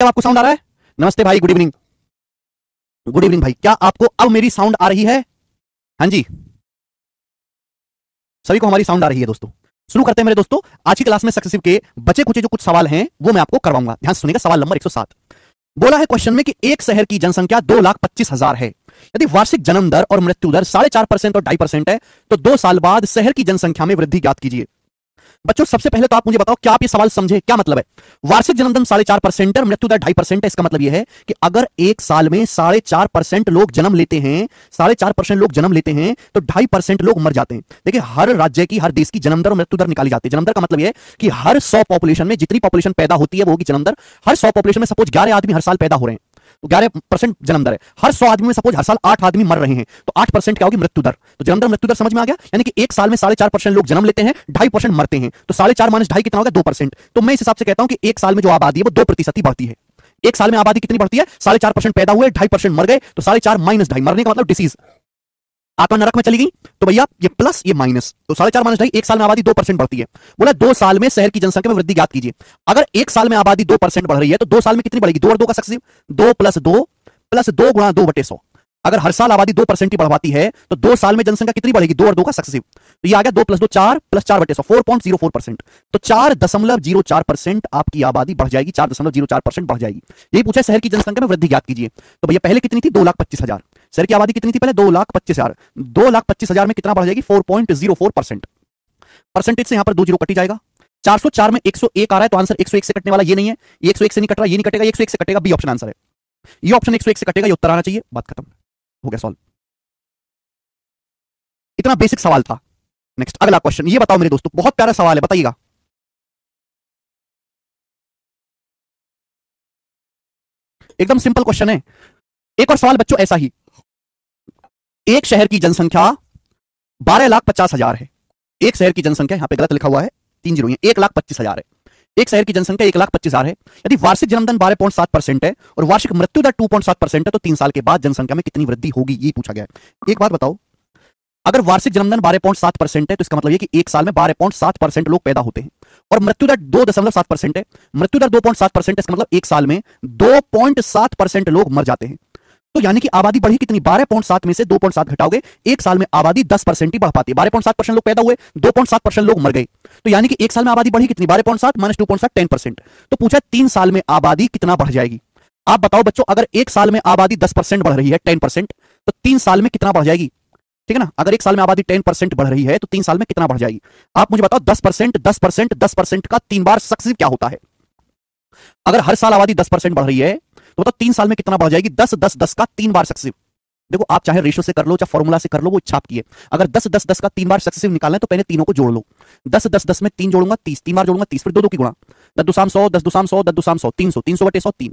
क्या आपको साउंड आ रहा है? नमस्ते भाई, गुड इवनिंग। गुड इवनिंग भाई, क्या आपको अब मेरी साउंड आ रही है? हाँ जी, सभी को हमारी साउंड आ रही है दोस्तों। शुरू करते हैं मेरे दोस्तों। आज की क्लास में सक्सेसिव के बचे कुछ जो कुछ सवाल हैं वो मैं आपको करवाऊंगा। ध्यान से सुनिएगा। सवाल नंबर 107 बोला है क्वेश्चन में कि एक शहर की जनसंख्या 2,25,000 है। यदि वार्षिक जन्म दर और मृत्यु दर 4.5% और 2.5% है तो 2 साल बाद शहर की जनसंख्या में वृद्धि ज्ञात कीजिए। बच्चों सबसे पहले तो आप मुझे बताओ, क्या आप ये सवाल समझे? क्या मतलब है? वार्षिक जन्म दर 4.5% और मृत्यु दर 2.5% है। इसका मतलब यह है कि अगर एक साल में 4.5% लोग जन्म लेते हैं, 4.5% लोग जन्म लेते हैं तो 2.5% लोग मर जाते हैं। देखिए, हर राज्य की, हर देश की जन्म दर और मृत्यु दर निकाली जाती है। जन्म दर का मतलब यह है कि हर 100 पॉपुलेशन में जितनी पॉपुलेशन पैदा होती है वो होगी जन्म दर। हर 100 पॉपुलेशन में सपोज 11 आदमी हर साल पैदा हो रहे हैं तो 11% जन्म दर है। हर 100 आदमी में सपोज हर साल 8 आदमी मर रहे हैं तो 8% क्या होगी? मृत्यु दर। तो जन्म दर मृत्यु दर समझ में आ गया। यानी कि एक साल में 4.5% लोग जन्म लेते हैं, 2.5% मरते हैं। तो 4.5 माइनस 2.5 कितना होगा? 2%। तो मैं इस हिसाब से कहता हूं कि एक साल में जो आबादी है वो 2% ही बढ़ती है। एक साल में आबादी कितनी बढ़ती है? 4.5% पैदा हुए, 2.5% मर गए, तो 4.5 माइनस 2.5, मरने का मतलब डिसीज, आत्मा नरक में चली गई। तो भैया ये प्लस ये माइनस, तो 4.5 माइनस 2.5, एक साल में आबादी 2% बढ़ती है। बोला 2 साल में शहर की जनसंख्या में वृद्धि ज्ञात कीजिए। अगर एक साल में आबादी 2% बढ़ रही है तो 2 साल में कितनी बढ़ेगी? 2 और 2 का सक्सेसिव, 2 प्लस 2 प्लस 2 गुणा 2/100। अगर हर साल आबादी 2% ही बढ़वाती है तो 2 साल में जनसंख्या कितनी बढ़ेगी? 2 और 2 का सक्सेसिव। तो ये आ गया 2 प्लस 2 4 प्लस 4/100, 4.04%। तो 4.04% आपकी आबादी बढ़ जाएगी, 4.04% बढ़ जाएगी। यही पूछा शहर की जनसंख्या में वृद्धि ज्ञात कीजिए। तो भैया पहले कितनी थी? 2,25,000। शहर की आबादी कितनी थी पहले? 2,25,000। 2,25,000 में कितना बढ़ जाएगी? 4.04%। परसेंटेज से यहां पर 2 जीरो कटी जाएगा। 404 में 101 आ रहा है तो आंसर 101 से कटने वाला ये नहीं है। ये 101 से नहीं कट रहा, ये नहीं कटेगा, 101 से कटेगा, बी ऑप्शन आंसर है। ये ऑप्शन 101 से कटेगा, ये उत्तर आना चाहिए। बात खत्म, हो गया सॉल्व। इतना बेसिक सवाल था। नेक्स्ट अगला क्वेश्चन, ये बताओ मेरे दोस्तों, बहुत प्यारा सवाल है, बताइएगा। एकदम सिंपल क्वेश्चन है। एक और सवाल बच्चों ऐसा ही। एक शहर की जनसंख्या 12,50,000 है। एक शहर की जनसंख्या, यहां पे गलत लिखा हुआ है, 3 जीरो, 1,25,000 है। एक शहर की जनसंख्या 1,25,000 है। यदि वार्षिक जन्म दर 12.7% है और वार्षिक मृत्यु दर 2.7% है तो 3 साल के बाद जनसंख्या में कितनी वृद्धि होगी? ये पूछा गया है। एक बात बताओ, अगर वार्षिक जन्म दर 12.7% है तो इसका मतलब यह कि एक साल में 12.7% लोग पैदा होते हैं और मृत्यु दर 2.7% है। मृत्यु दर 2.7% है, इसका मतलब एक साल में 2.7% लोग मर जाते हैं। तो यानी कि आबादी बढ़ी कितनी? 12.7 में से 2.7 घटाओगे, एक साल में आबादी 10% ही बढ़ पाती है। 12.7% लोग पैदा हुए, 2.7% लोग मर गए, तो यानी कि एक साल में आबादी बढ़ी कितनी? 12.7 माइनस 2.7, 10%। तो पूछा 3 साल में आबादी कितना बढ़ जाएगी? आप बताओ बच्चों, अगर एक साल में आबादी 10% बढ़ रही है, 10%, तो 3 साल में कितना बढ़ जाएगी? ठीक है ना? अगर एक साल में आबादी 10% बढ़ रही है तो 3 साल में कितना बढ़ जाएगी? आप मुझे बताओ। 10%, 10%, 10% का 3 बार सक्सेसिव क्या होता है? अगर हर साल आबादी 10% बढ़ रही है तो बताओ 3 साल में कितना बढ़ जाएगी? 10 10 10 का 3 बार सक्सेसिव। देखो, आप चाहे रेशियो से कर लो चाहे फॉर्मूला से कर लो, वो इच्छा आपकी है। अगर 10 10 10 का 3 बार सक्सेसिव निकालना है तो पहले तीनों को जोड़ लो। 10 10 10 में 3 जोड़ूंगा 30, 3 बार जोड़ूंगा 30, फिर 2 2 की गुणा, 10 दुसाम 100, 10 दुसाम 100, 10 दुसाम 100, 300, 300 बटे 100, 3,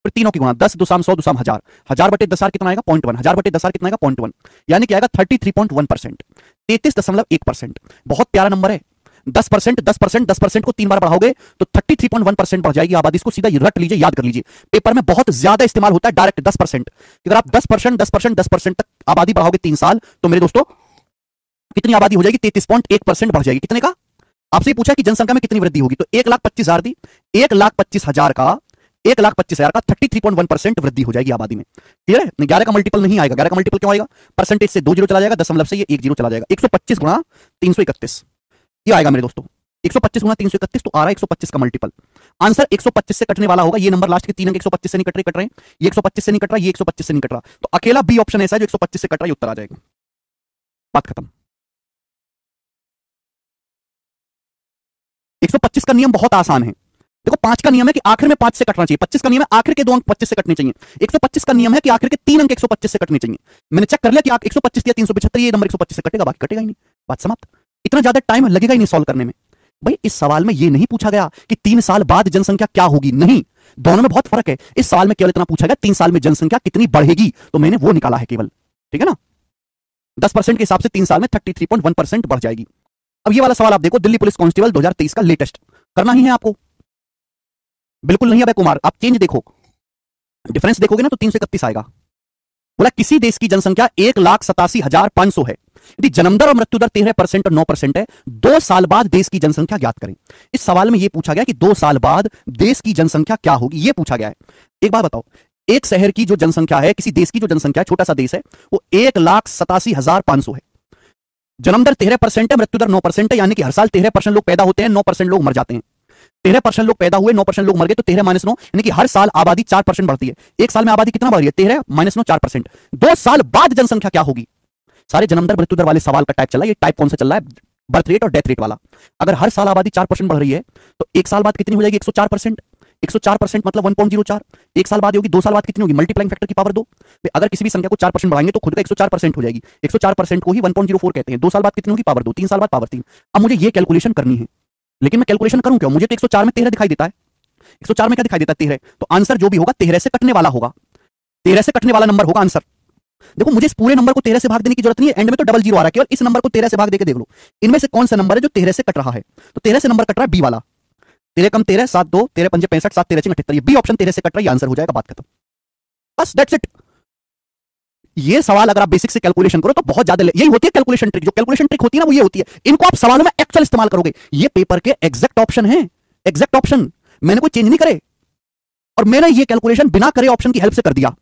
फिर तीनों की गुणा, 10 दुसाम 100 दुसाम 1000, 1000 बटे 10 कितना आएगा? 0.1, 1000 बटे 10 कितना आएगा? 0.1, यानी कि आएगा 33.1%, 33.1%। बहुत प्यारा नंबर है। 10%, 10%, 10% को 3 बार बढ़ाओगे तो 33.1% बढ़ जाएगी आबादी। इसको सीधा रट लीजिए, याद कर लीजिए। पेपर में बहुत ज्यादा इस्तेमाल होता है डायरेक्ट 10%। अगर आप 10%, 10%, 10% तक आबादी बढ़ाओगे 3 साल तो मेरे दोस्तों कितनी आबादी हो जाएगी? 33.1% बढ़ जाएगी। कितने का? आपसे पूछा कि जनसंख्या में कितनी वृद्धि होगी, तो 1,25,000 दी, 1,25,000 का 1,25,000 का 33.1% वृद्धि हो जाएगी आबादी में। क्लियर है? 11 का मल्टीपल नहीं आएगा। 11 का मल्टीपल क्यों आएगा? परसेंटेज से 2 जीरो चला जाएगा, दशमलव से ये 1 जीरो चला जाएगा। 125 गुणा 331 ये आएगा मेरे दोस्तों। 125 गुणा 331 तो आ रहा है 125 का मल्टीपल। आंसर 125 से कटने वाला होगा। ये नंबर लास्ट के 3 अंक 125 से नहीं कट रहे हैं। ये 125 से नहीं कट रहा, ये 125 से नहीं कट रहा, तो अकेला बी ऑप्शन ऐसा है जो 125 से कट रहा है, उत्तर आ जाएगा। बात खत्म। 125 का नियम बहुत आसान है। देखो, 5 का नियम है कि आखिर में 5 से कटना चाहिए। 25 का नियम है आखिर के 2 अंक 25 से कटने चाहिए। 125 का नियम है कि आखिर के 3 अंक 125 से कटने चाहिए। मैंने चेक कर लिया कि 125 या 375, ये नंबर 125 से कटेगा, बाकी कटेगा ही नहीं। बात समाप्त। इतना ज्यादा टाइम लगेगा ही नहीं सॉल्व करने में। भाई, इस सवाल में ये नहीं पूछा गया कि 3 साल बाद जनसंख्या क्या होगी, नहीं, दोनों में बहुत फर्क है। इस सवाल में केवल इतना पूछा गया 3 साल में जनसंख्या कितनी बढ़ेगी, तो मैंने वो निकाला है केवल। ठीक है ना? 10% के हिसाब से 3 साल में 33.1% बढ़ जाएगी। अब ये वाला सवाल आप देखो, दिल्ली पुलिस कांस्टेबल 2023 का लेटेस्ट करना ही है आपको। बिल्कुल नहीं अबे कुमार, आप चेंज देखो, डिफरेंस देखोगे ना तो 331 आएगा। बोला किसी देश की जनसंख्या 1,87,500 है यदि जन्म दर और मृत्यु दर 13% और 9% है, 2 साल बाद देश की जनसंख्या ज्ञात करें। इस सवाल में यह पूछा गया कि 2 साल बाद देश की जनसंख्या क्या होगी, यह पूछा गया है। एक बात बताओ, एक शहर की जो जनसंख्या है, किसी देश की जो जनसंख्या है, छोटा सा देश है, वो 1,87,500 है। जन्म दर 13% है, मृत्यु दर 9% है, यानी कि हर साल 13% लोग पैदा होते हैं, 9% लोग मर जाते हैं। 13% लोग पैदा हुए, 9% लोग मर गए, तो 13 - 9 यानी कि हर साल आबादी 4% बढ़ती है। एक साल में आबादी कितना बढ़ रही है? 13 - 9 4%। 2 साल बाद जनसंख्या क्या होगी? सारे जन्म दर मृत्यु दर वाले सवाल का टाइप चल रहा है। ये टाइप कौन सा चल रहा है? बर्थ रेट और डेथ रेट वाला। अगर हर साल आबादी 4% बढ़ रही है तो एक साल बाद कितनी हो जाएगी? 104%। 104% मतलब 1.04। एक साल बाद होगी, 2 साल बाद कितनी होगी? मल्टीप्लाइंग फैक्टर की पावर 2। अगर किसी भी संख्या को 4% बढ़ाएंगे तो खुद का 104% हो जाएगी। 104% को ही 1.04 कहते हैं। 2 साल बाद कितनी होगी? पावर 2। 3 साल बाद पावर 3। अब मुझे ये कैलकुलेशन करनी है, लेकिन मैं कैलकुलेशन करूं क्यों? मुझे तो 104 में 13 दिखाई देता है। 104 में क्या दिखाई देता है? 13। तो आंसर जो भी होगा 13 से कटने वाला होगा। 13 से कटने वाला नंबर होगा आंसर। देखो, मुझे इस पूरे नंबर को 13 से भाग देने की जरूरत नहीं है, एंड में तो डबल जीरो आ रहा है, केवल इस नंबर को 13 से भाग देके देख लो, इनमें से कौन सा नंबर है जो 13 से कट रहा है। तो 13 से नंबर कट रहा है बी वाला। 13 कम 13 7 2 13 5 65 7 13 78। ये बी ऑप्शन 13 से कट रहा है, आंसर हो जाएगा, बात खत्म। बस दैट्स इट। ये सवाल अगर आप बेसिक से कैलकुलेशन करो तो बहुत ज्यादा, यही होती है कैलकुलेशन ट्रिक। जो कैलकुलेशन ट्रिक होती है ना, वो ये होती है। इनको आप सवालों में एक्चुअल इस्तेमाल करोगे। ये पेपर के एग्जैक्ट ऑप्शन है, एग्जैक्ट ऑप्शन, मैंने कोई चेंज नहीं करे, और मैंने ये कैलकुलेशन बिना करे ऑप्शन की हेल्प से कर दिया।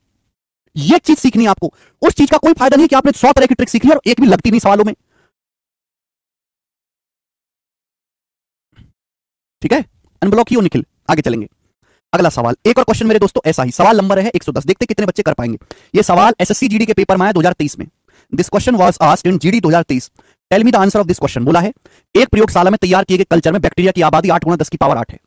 ये चीज सीखनी है आपको। उस चीज का कोई फायदा नहीं कि आपने 100 तरह की ट्रिक सीखी और एक भी लगती नहीं सवालों में। ठीक है, अनब्लॉक ही हो निखिल, आगे चलेंगे। अगला सवाल, एक और क्वेश्चन मेरे दोस्तों ऐसा ही, सवाल नंबर है 110। देखते कितने बच्चे कर पाएंगे। ये सवाल एसएससी जीडी के पेपर में आया 2023 में। This question was asked in GD 2023। Tell me the answer of this question. बोला है, एक प्रयोगशाला में तैयार किए गए कल्चर में बैक्टीरिया की आबादी 8 × 10 की पावर 8 है।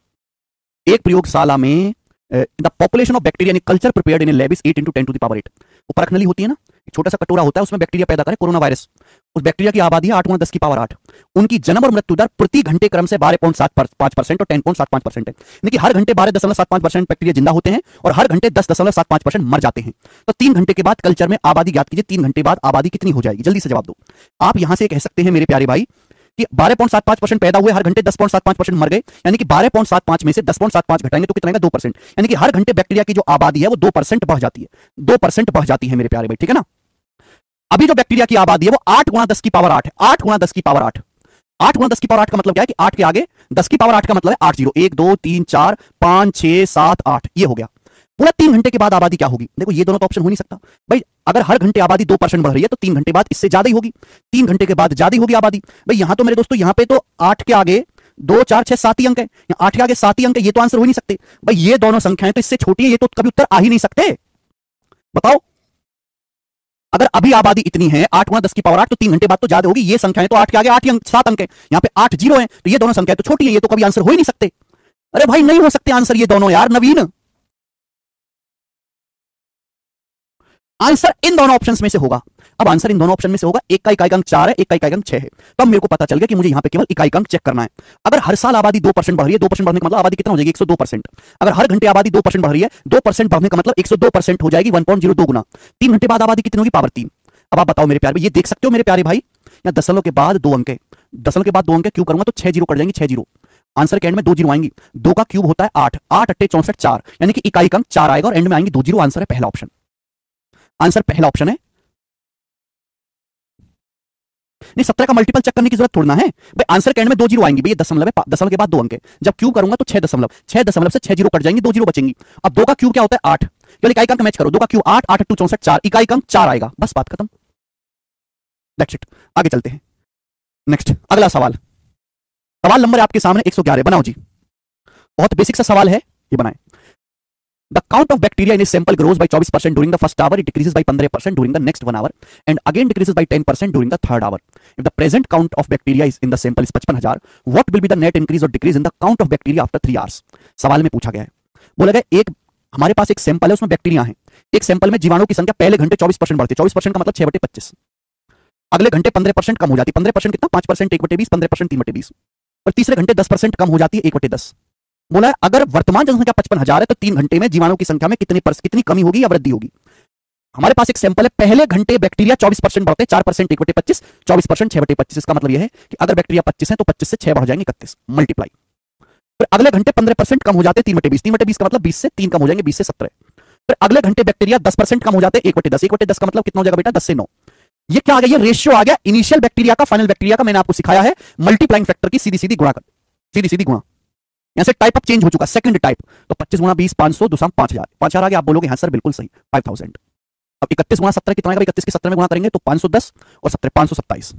एक प्रयोगशाला में the population of bacteria in culture prepared in lab is 8 × 10 to the power 8। वो परख नली होती है ना, एक छोटा सा कटोरा होता है, उसमें बैक्टीरिया पैदा करे, कोरोना वायरस। उस बैक्टीरिया की आबादी है 8 × 10 की पावर 8। उनकी जन्म और मृत्यु दर प्रति घंटे क्रम से 12.75% और 10.75% है। यानी कि हर घंटे 12.75% बैक्टीरिया जिंदा होते हैं और हर घंटे 10.75% मर जाते हैं। तो 3 घंटे के बाद कल्चर में आबादी ज्ञात कीजिए। 3 घंटे बाद आबादी कितनी हो जाएगी? जल्दी से जवाब दो। आप यहां से कह सकते हैं मेरे प्यारे भाई कि 12.75% पैदा हुए, हर घंटे 10.75% मर गए, यानी कि 12.75 में से 10.75 घटाएंगे तो कितना आएगा? 2%। यानी कि हर घंटे बैक्टीरिया की जो आबादी है वो 2% बढ़ जाती है, 2% बढ़ जाती है मेरे प्यारे भाई, ठीक है ना। अभी जो बैक्टीरिया की आबादी है वो 8 × 10 की पावर 8 है। 8 × 10 की पावर 8। 8 × 10 की पावर 8 का मतलब क्या है कि 8 के आगे 10 की पावर 8 का मतलब है 8 0, 1 2 3 4 5 6 7 8, ये हो गया। पूरा 3 घंटे के बाद आबादी क्या होगी? देखो, ये दोनों तो ऑप्शन हो नहीं सकता भाई। अगर हर घंटे आबादी 2% बढ़ रही है तो 3 घंटे बाद इससे ज्यादा ही होगी। 3 घंटे के बाद ज्यादा ही होगी आबादी। भाई यहां तो मेरे दोस्तों, यहां पे तो 8 के आगे 2 4 6 7 ही अंक है, 8 के आगे 7 ही अंक है, ये तो आंसर हो नहीं सकते भाई। ये दोनों संख्याएं तो इससे छोटी है, ये तो कभी उत्तर आ ही नहीं सकते। बताओ, अगर अभी आबादी इतनी है 8 × 10 की पावर 8, तो 3 घंटे बाद तो ज्यादा होगी। ये संख्याएं तो 8 के आगे 8 ही अंक 7 अंक है, यहां पे 8 0 है, तो ये दोनों संख्याएं तो छोटी है, ये तो कभी आंसर हो ही नहीं सकते। अरे भाई नहीं हो सकते आंसर ये दोनों यार। नवीन, आंसर इन दोनों ऑप्शंस में से होगा। अब आंसर इन दोनों ऑप्शन में से होगा। एक का इकाई अंक 4 है, एक का इकाई अंक 6 है। तो अब मेरे को पता चल गया कि मुझे यहां पे केवल इकाई अंक चेक करना है। अगर हर साल आबादी 2% बढ़ रही है, 2% बढ़ने का मतलब आबादी कितना हो जाएगी? 102%। अगर हर घंटे आबादी 2% बढ़ रही है, 2% बढ़ने का मतलब 102% हो जाएगी, 1.02 गुना। 3 घंटे बाद आबादी कितनी होगी? पावर 3। अब आप बताओ मेरे प्यारे भाई, ये देख सकते हो मेरे प्यारे भाई, या दशमलव के बाद 2 अंक है, दशमलव के बाद 2 अंक क्यों करूंगा तो 6 0 कट जाएंगे, 6 0। आंसर के एंड में 2 0 आएंगी। 2 का क्यूब होता है 8, 8 8 64 4, यानी कि इकाई अंक 4 आएगा और एंड में आएंगे 2 0। आंसर है पहला ऑप्शन। आंसर पहला ऑप्शन है। नहीं, 17 का मल्टीपल चेक करने की जरूरत थोड़ा है भाई। आंसर के एंड में 2 0 आएंगे भाई, ये दशमलव है, दशमलव के बाद 2 अंक है। जब क्यूब करूंगा तो 6 दशमलव, 6 दशमलव से 6 0 कट जाएंगे, 2 0 बचेंगी। अब 2 का क्यूब क्या होता है? 8। केवल इकाई अंक मैच करो, 2 का क्यूब 8, 8 8 64 4, इकाई अंक 4 आएगा, बस बात खत्म। That's it. आगे चलते हैं। नेक्स्ट, अगला सवाल, सवाल नंबर है आपके सामने 111। बनाओ जी, बहुत बेसिक सा सवाल है, ये बनाए। The count of bacteria in a sample grows by 24% during the first hour. It decreases by 15% during the next 1 hour, and again decreases by 10% during the third hour. If the present count of bacteria is in the sample is 55,000, what will be the net increase or decrease in the count of bacteria after 3 hours? सवाल में पूछा गया है, बोला गया एक हमारे पास एक सैंपल है, उसमें बैक्टीरिया है। एक सैंपल में जीवाणु की संख्या पहले घंटे 24% बढ़ती है। 24% का मतलब 6/25। अगले घंटे 15% कम हो जाती है। 15% कितना? 5%, 1/20, 15% 3/20। और तीसरे घंटे 10% कम हो जाती है, 1/10। बोला है अगर वर्तमान जनसंख्या 55,000 है तो 3 घंटे में जीवाणु की संख्या में कितनी कमी होगी या वृद्धि होगी? हमारे पास एक सैंपल है, पहले घंटे बैक्टीरिया 24% बढ़ते हैं, 4% 1/25, 24% 6/25। इसका मतलब यह है कि अगर बैक्टीरिया 25 है तो 25 से 6 बढ़ जाएंगे 31, मल्टीप्लाई। फिर अगले घंटे 15% कम हो जाते हैं, 3/20, 3/20 का मतलब 20 से 3 कम हो जाएंगे, 20 से 17। फिर अगले घंटे बैक्टीरिया 10% कम हो जाते हैं, 1/10, 1/10 का मतलब कितना हो जाएगा बेटा? 10 से 9। ये क्या आ गया? ये रेशियो आ गया इनिशियल बैक्टीरिया का फाइनल बैक्टीरिया का। मैंने आपको सिखाया है मल्टीप्लाइंग फैक्टर की सीधी सीधी गुणा कर, सीधी सीधी गुणा। यहां से टाइप अप चेंज हो चुका, सेकंड टाइप। तो 25 गुणा 20 500 दूसरा 5000, 5000 आ गया। आप बोलोगे हाँ सर बिल्कुल सही 5000। अब 31 गुणा 17 कितना आएगा? 31 के 17 में गुणा करेंगे तो 510 और 17 527।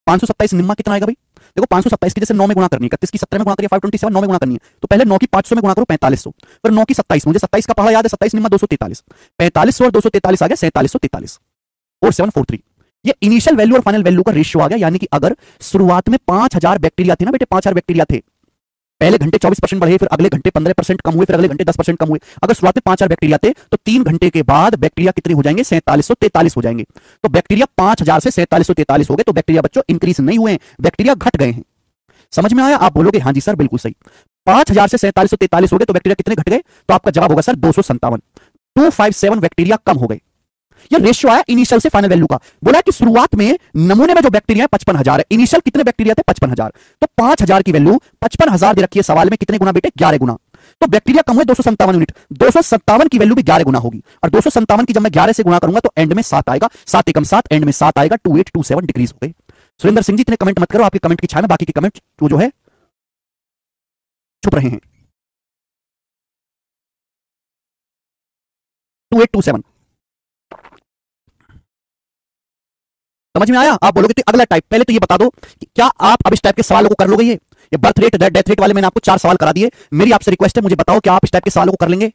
527 निम्मा कितना आएगा भाई? देखो 527 की जैसे 9 में गुणा करनी है, 31 की 17 में गुणा करिए 527, 9 में गुणा करनी है तो पहले 9 की 500 में गुणा करो 4500, फिर 9 की 27, मुझे 27 का पढ़ा याद है, 27 निम्मा 243, 4500 और 243 आ गया 4743 और 743। ये इनिशियल वैल्यू और फाइनल वैल्यू का रेशियो आ गया। यानी कि अगर शुरुआत में 5000 बैक्टीरिया थे ना बेटे, 5000 बैक्टीरिया थे, पहले घंटे 24% बढ़े, फिर अगले घंटे 15% कम हुए, फिर अगले घंटे 10% कम हुए। अगर शुरुआत में 5000 बैक्टीरिया थे तो 3 घंटे के बाद बैक्टीरिया कितने हो जाएंगे? 4743 हो जाएंगे। तो बैक्टीरिया 5000 से 4743 हो गए। तो बैक्टीरिया बच्चों इंक्रीज नहीं हुए हैं, बैक्टीरिया घट गए हैं। समझ में आया? आप बोलोगे हाँ जी सर बिल्कुल सही। 5000 से 4743 हो गए तो बैक्टीरिया कितने घट गए? तो आपका जवाब होगा सर 257, 257 बैक्टीरिया कम हो गए। ये रेशियो आया इनिशियल से फाइनल वैल्यू का। बोला कि शुरुआत में नमूने में जो बैक्टीरिया है 55,000 है, इनिशियल कितने बैक्टीरिया थे? 55,000। तो 5000 की वैल्यू 55,000 दे रखी है सवाल में, कितने गुना बेटे? 11 गुना। तो बैक्टीरिया कम हुए 257 यूनिट, 257 की वैल्यू भी 11 गुना होगी। और 257 की जब मैं 11 से गुणा करूंगा तो एंड में 7 आएगा, 7 एकम 7, एंड में 7 आएगा, 2827 डिग्रीज हो गए। सुरेंद्र सिंह जी इतने कमेंट मत करो, आपके कमेंट की छाया में बाकी के कमेंट जो है छुप रहे हैं। 2827 समझ में आया? आप बोलोगे तो अगला टाइप। पहले तो ये बता दो कि क्या आप अब इस टाइप के सवालों को कर लोगे? ये बर्थ रेट डेथ रेट वाले मैंने आपको 4 सवाल करा दिए। मेरी आपसे रिक्वेस्ट है, मुझे बताओ क्या आप इस टाइप के सवालों को कर लेंगे?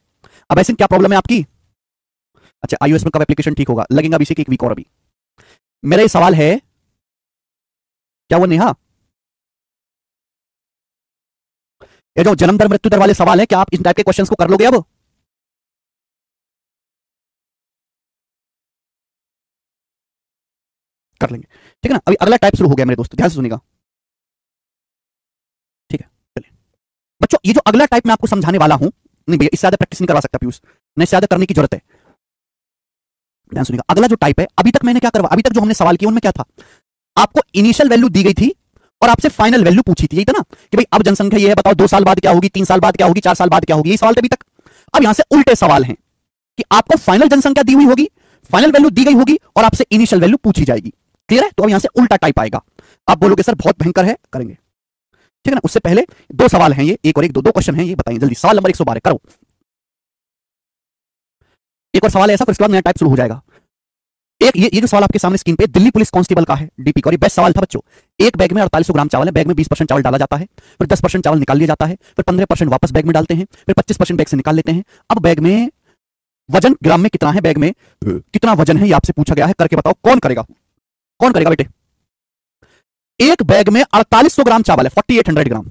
अब ऐसे क्या प्रॉब्लम है आपकी? अच्छा iOS में कब एप्लीकेशन ठीक होगा? लगेगा अभी से कि एक वीक और। अभी मेरा ये सवाल है, क्या वो नेहा, ये जो जन्म दर मृत्यु दर वाले सवाल है, क्या आप इस टाइप के क्वेश्चंस को कर लोगे? अब कर लेंगे, ठीक है ना? अभी अगला टाइप शुरू हो गया मेरे दोस्त, ध्यान से सुनिएगा, ठीक है? चलिए बच्चों, ये जो अगला टाइप मैं आपको समझाने वाला हूं, नहीं भैया इससे ज्यादा प्रैक्टिस नहीं करवा सकता पीयूष, नहीं इससे ज्यादा करने की जरूरत है। ध्यान सुनिएगा, अगला जो टाइप है, अभी तक मैंने क्या करवा, अभी तक जो हमने सवाल किए उनमें क्या था? आपको इनिशियल वैल्यू दी गई थी और आपसे फाइनल वैल्यू पूछी थी, यही था ना? कि भाई अब जनसंख्या ये है, बताओ 2 साल बाद क्या होगी, 3 साल बाद क्या होगी, 4 साल बाद क्या होगी, यही सवाल थे अभी तक। अब यहां से उल्टे सवाल हैं कि आपको फाइनल जनसंख्या दी हुई होगी, फाइनल वैल्यू दी गई होगी और आपसे इनिशियल वैल्यू पूछी जाएगी। क्लियर है? तो अब यहां से उल्टा टाइप आएगा। आप बोलोगे सर बहुत भयंकर है, करेंगे, ठीक है ना? उससे पहले 2 सवाल हैं ये, एक और एक, दो क्वेश्चन हैं ये, बताइए जल्दी। सवाल नंबर 112 करो, एक और सवाल है ऐसा, फिर उसके बाद नया टाइप शुरू हो जाएगा। एक ये जो सवाल आपके सामने स्क्रीन पे दिल्ली पुलिस कांस्टेबल का है, डीपी का, और ये बेस्ट सवाल था बच्चों। एक बैग में 4800 ग्राम चावल है, बैग में 20% चावल डाला जाता है, फिर 10% चावल निकाल लिया जाता है, फिर 15% वापस बैग में डालते हैं, फिर 25% बैग से निकाल लेते हैं। अब बैग में वजन ग्राम में कितना है, बैग में कितना वजन है, ये आपसे पूछा गया है, करके बताओ। कौन करेगा? कौन करेगा बेटे? एक बैग में 4800 ग्राम चावल है, 4800 ग्राम।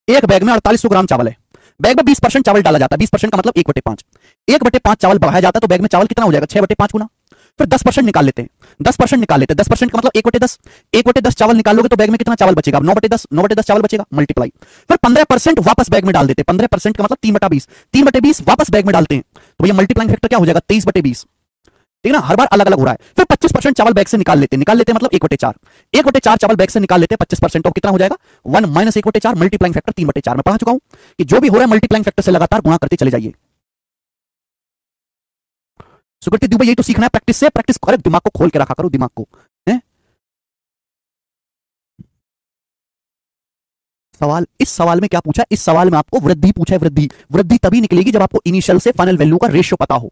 एक बैग में 4800 ग्राम चावल है, बैग में 20% चावल डाला जाता है, 20% का मतलब 1/5, 1/5 चावल बढ़ाया जाता है तो बैग में चावल कितना हो जाएगा? 6/5 गुना। फिर 10% निकाल लेते हैं, 10% निकाल लेते हैं, 10% का मतलब 1/10, 1/10 चावल निकालोगे तो बैग में कितना चावल बचेगा? 9/10, 9/10 चावल बचेगा, मल्टीप्लाई। फिर 15% वापस बैग में डाल देते हैं, 15% का मतलब 3/20, 3/20 वापस बैग में डालते हैं तो भैया मल्टीप्लाइंग फैक्टर क्या हो जाएगा? 23/20, ठीक है ना? हर बार अलग अलग हो रहा है। फिर 25% चावल बैग से निकाल लेते हैं मतलब 1/4, 1/4 चावल बैग से निकाल लेते हैं 25%, तो कितना हो जाएगा? 1 - 1/4, मल्टीप्लाइंग फैक्टर 3/4। मैं पढ़ा चुका हूं कि जो भी हो रहा है मल्टीप्लाइंग फैक्टर से लगातार गुणा करते चले जाइए। सुकृति दुबे, यही तो सीखना है प्रैक्टिस से, प्रैक्टिस कर, दिमाग को खोल के रखा करो, दिमाग को, है? सवाल, इस सवाल में क्या पूछा? इस सवाल में आपको वृद्धि पूछा है। वृद्धि, वृद्धि तभी निकलेगी जब आपको इनिशियल से फाइनल वैल्यू का रेशियो पता हो,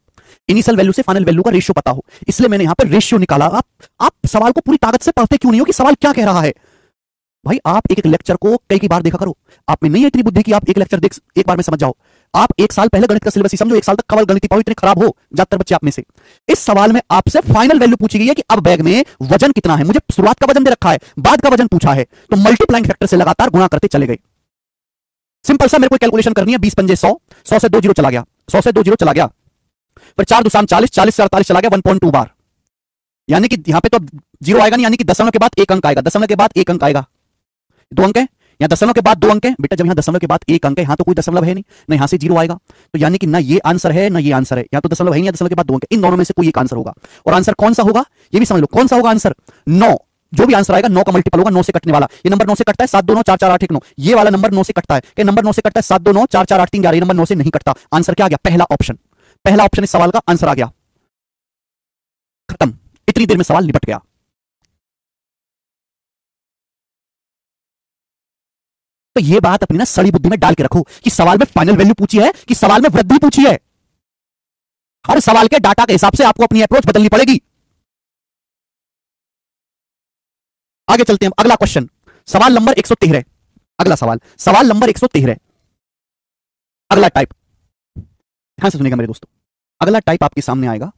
इनिशियल वैल्यू से फाइनल वैल्यू का रेशियो पता हो। इसलिए मैंने यहां पर रेशियो निकाला। आप सवाल को पूरी ताकत से पढ़ते क्यों नहीं हो कि सवाल क्या कह रहा है? भाई आप एक एक लेक्चर को कई बार देखा करो। आप में नहीं है इतनी बुद्धि कि आप एक लेक्चर देख एक बार में समझ जाओ। आप 1 साल पहले गणित का सिलेबस ही समझो, 1 साल तक केवल गणित ही पढ़ो, इतने खराब हो ज्यादातर बच्चे आप में से। इस सवाल में आपसे फाइनल वैल्यू पूछी गई है कि अब बैग में वजन कितना है। मुझे शुरुआत का वजन दे रखा है, बाद का वजन पूछा है, तो मल्टीप्लाइंग फैक्टर से लगातार गुणा करते चले गए। सिंपल सा मेरे को कैलकुलेशन करनी है, 20 पंजे 100, 100 से 2 जीरो चला गया, 100 से 2 जीरो चला गया, फिर 4 दूसरा 40, 40 से 48 चला गया 1.2 बार। यानी कि यहां पे तो जीरो आएगा नहीं, यानी कि दशमलव के बाद एक अंक आएगा, दशमलव के बाद एक अंक आएगा, 2 अंक है, यहाँ दशमलव के बाद 2 अंक है बेटा। जब यहाँ दशमलव के बाद एक अंक है, यहाँ तो कोई दशमलव है नहीं, ना यहाँ से जीरो आएगा, तो यानी कि ना ये आंसर है ना ये आंसर है। यहाँ तो दशमलव है नहीं, दशमलव के बाद 2 अंक, इन दोनों में से कोई एक आंसर होगा। और आंसर कौन सा होगा ये भी समझ लो, कौन सा होगा आंसर? 9। जो भी आंसर आएगा 9 का मल्टीपल होगा, 9 से कटने वाला। ये नंबर 9 से कटता है, 7 2 9 4 4 8 1 9। ये वाला नंबर 9 से कटता है, कि नंबर 9 से कटता है, 7 2 9 4 4 8 3 11। ये नंबर 9 से नहीं कटता। आंसर क्या आ गया? पहला ऑप्शन। पहला ऑप्शन इस सवाल का आंसर आ गया। खत्म। इतनी इतनी देर में सवाल निपट गया। तो ये बात अपनी ना सड़ी बुद्धि में डाल के रखो कि सवाल में फाइनल वैल्यू पूछी है कि सवाल में वृद्धि पूछी है। हर सवाल के डाटा के हिसाब से आपको अपनी अप्रोच बदलनी पड़ेगी। आगे चलते हैं, अगला क्वेश्चन, सवाल नंबर 113। अगला सवाल, सवाल नंबर 113। अगला टाइप, ध्यान से सुनिएगा मेरे दोस्तों, अगला टाइप आपके सामने आएगा।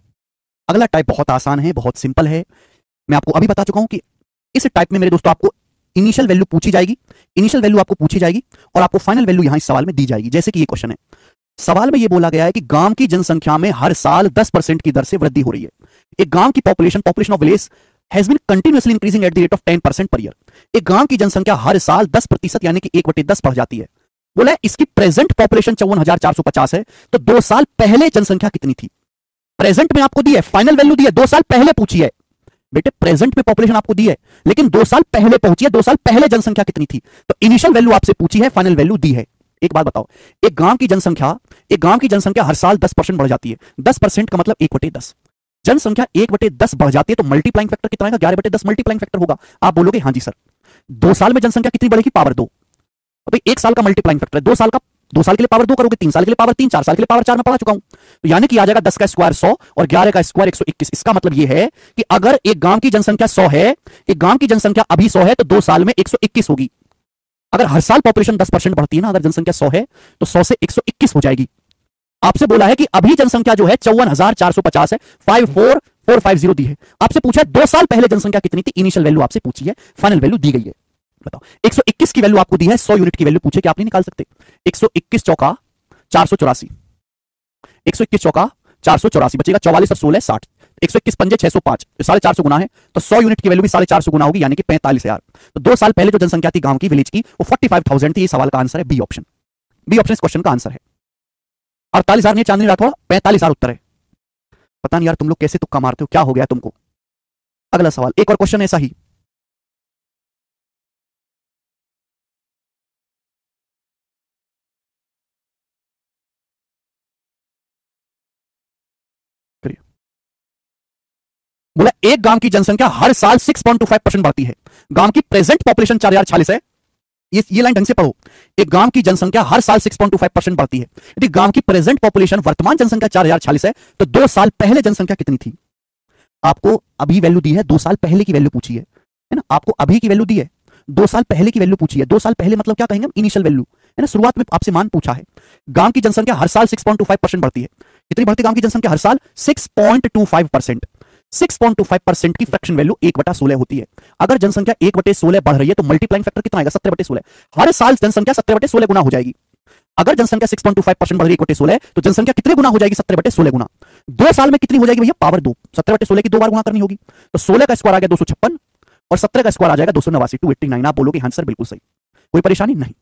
अगला टाइप बहुत आसान है, बहुत सिंपल है। मैं आपको अभी बता चुका हूं कि इस टाइप में मेरे दोस्तों आपको इनिशियल वैल्यू पूछी जाएगी, इनिशियल वैल्यू आपको पूछी जाएगी और आपको फाइनल वैल्यू यहां इस सवाल में दी जाएगी। जैसे कि ये क्वेश्चन है, सवाल में ये बोला गया है कि गांव की जनसंख्या में हर साल 10% की दर से वृद्धि हो रही है। एक गांव की population of village has been continuously increasing at the rate of 10% per year. एक गांव की जनसंख्या हर साल 10% यानी कि 1/10 बढ़ जाती है। बोला है इसकी प्रेजेंट पॉपुलेशन 54,450 है, तो 2 साल पहले जनसंख्या कितनी थी? प्रेजेंट में आपको दी है, फाइनल वैल्यू दी है, 2 साल पहले पूछी है। बेटे प्रेजेंट में पॉपुलेशन आपको दी है लेकिन 2 साल पहले पहुंची है, 2 साल पहले जनसंख्या कितनी थी? तो इनिशियल वैल्यू आपसे पूछी है, फाइनल वैल्यू दी है। एक बात बताओ, एक गांव की जनसंख्या हर साल 10% बढ़ जाती है। 10% का मतलब 1/10। जनसंख्या 1/10 बढ़ जाती है तो मल्टीप्लाइंग फैक्टर कितना आएगा? 11/10 मल्टीप्लाइंग फैक्टर होगा। आप बोलोगे हां जी सर, 2 साल में जनसंख्या कितनी बढ़ेगी? पावर 2। तो 1 साल का मल्टीप्लाइंग फैक्टर है, 2 साल के लिए पावर 2 करोगे, 3 साल के लिए पावर 3, 4 साल के लिए पावर 4 में पढ़ा चुका हूं। तो यानी कि आ जाएगा 10 का स्क्वायर 100 और 11 का स्क्वायर 121। इसका मतलब यह है कि अगर एक गांव की जनसंख्या 100 है, एक गांव की जनसंख्या अभी 100 है तो 2 साल में 121 होगी। अगर हर साल पॉपुलेशन 10% बढ़ती है ना, अगर जनसंख्या 100 है तो 100 से 121 हो जाएगी। आपसे बोला है कि अभी जनसंख्या जो है 54,450 है, 54450 दी है। आपसे पूछा है 2 साल पहले जनसंख्या कितनी थी? इनिशियल वैल्यू आपसे पूछी है, फाइनल वैल्यू दी गई है। बताओ 121 की वैल्यू आपको दी है, 100 यूनिट की वैल्यू पूछे कि आप नहीं निकाल सकते? 121 चौका 484, 121 चौका 484 बचेगा, 44 और 16 60, 121 पंजे 605, 450 गुना है तो 100 यूनिट की वैल्यू भी 450 गुना होगी यानी कि 45,000। तो 2 साल पहले जो जनसंख्या थी गांव की, विलेज की, वो 45,000 थी। ये सवाल का आंसर है बी ऑप्शन। बी ऑप्शन इस क्वेश्चन का आंसर है। 48,000 नहीं, चांदनी रात थोड़ा, 45,000 उत्तर है। पता नहीं यार तुम लोग कैसे तुक्का मारते हो, क्या हो गया तुमको? अगला सवाल, एक और क्वेश्चन ऐसा ही, बोला एक गांव की जनसंख्या हर साल 6.25% बढ़ती है। गांव की प्रेजेंट पॉपुलेशन 4,046 है। ये लाइन ढंग से पढ़ो, एक गांव की जनसंख्या हर साल 6.25% बढ़ती है। यदि गांव की प्रेजेंट पॉपुलेशन वर्तमान जनसंख्या 4,046 है तो 2 साल पहले जनसंख्या कितनी थी? आपको अभी वैल्यू दी है, 2 साल पहले की वैल्यू पूछी है ना? आपको अभी की वैल्यू दी है, 2 साल पहले की वैल्यू पूछी है। 2 साल पहले मतलब क्या कहेंगे? इनिशियल वैल्यू है ना, शुरुआत में आपसे मान पूछा है। गांव की जनसंख्या हर साल 6.25% बढ़ती है। कितनी बढ़ती गांव की जनसंख्या हर साल? 6.25%। 6.25% की फ्रैक्शन वैल्यू 1/16 होती है। अगर जनसंख्या 1/16 बढ़ रही है तो मल्टीप्लाइंग फैक्टर कितना आएगा? 17/16। हर साल जनसंख्या 17/16 गुना हो जाएगी। अगर जनसंख्या 6.25% बढ़ रही है 1/16 तो जनसंख्या कितने गुना हो जाएगी? 17/16 गुना। 2 साल में कितनी हो जाएगी भैया? पावर 2। 17/16 की 2 बार गुना करनी होगी तो 16 का स्क्वायर आ गया 256 और 17 का स्क्वायर आ जाएगा 289, 289। आप बोलोगे आंसर बिल्कुल सही, कोई परेशानी नहीं।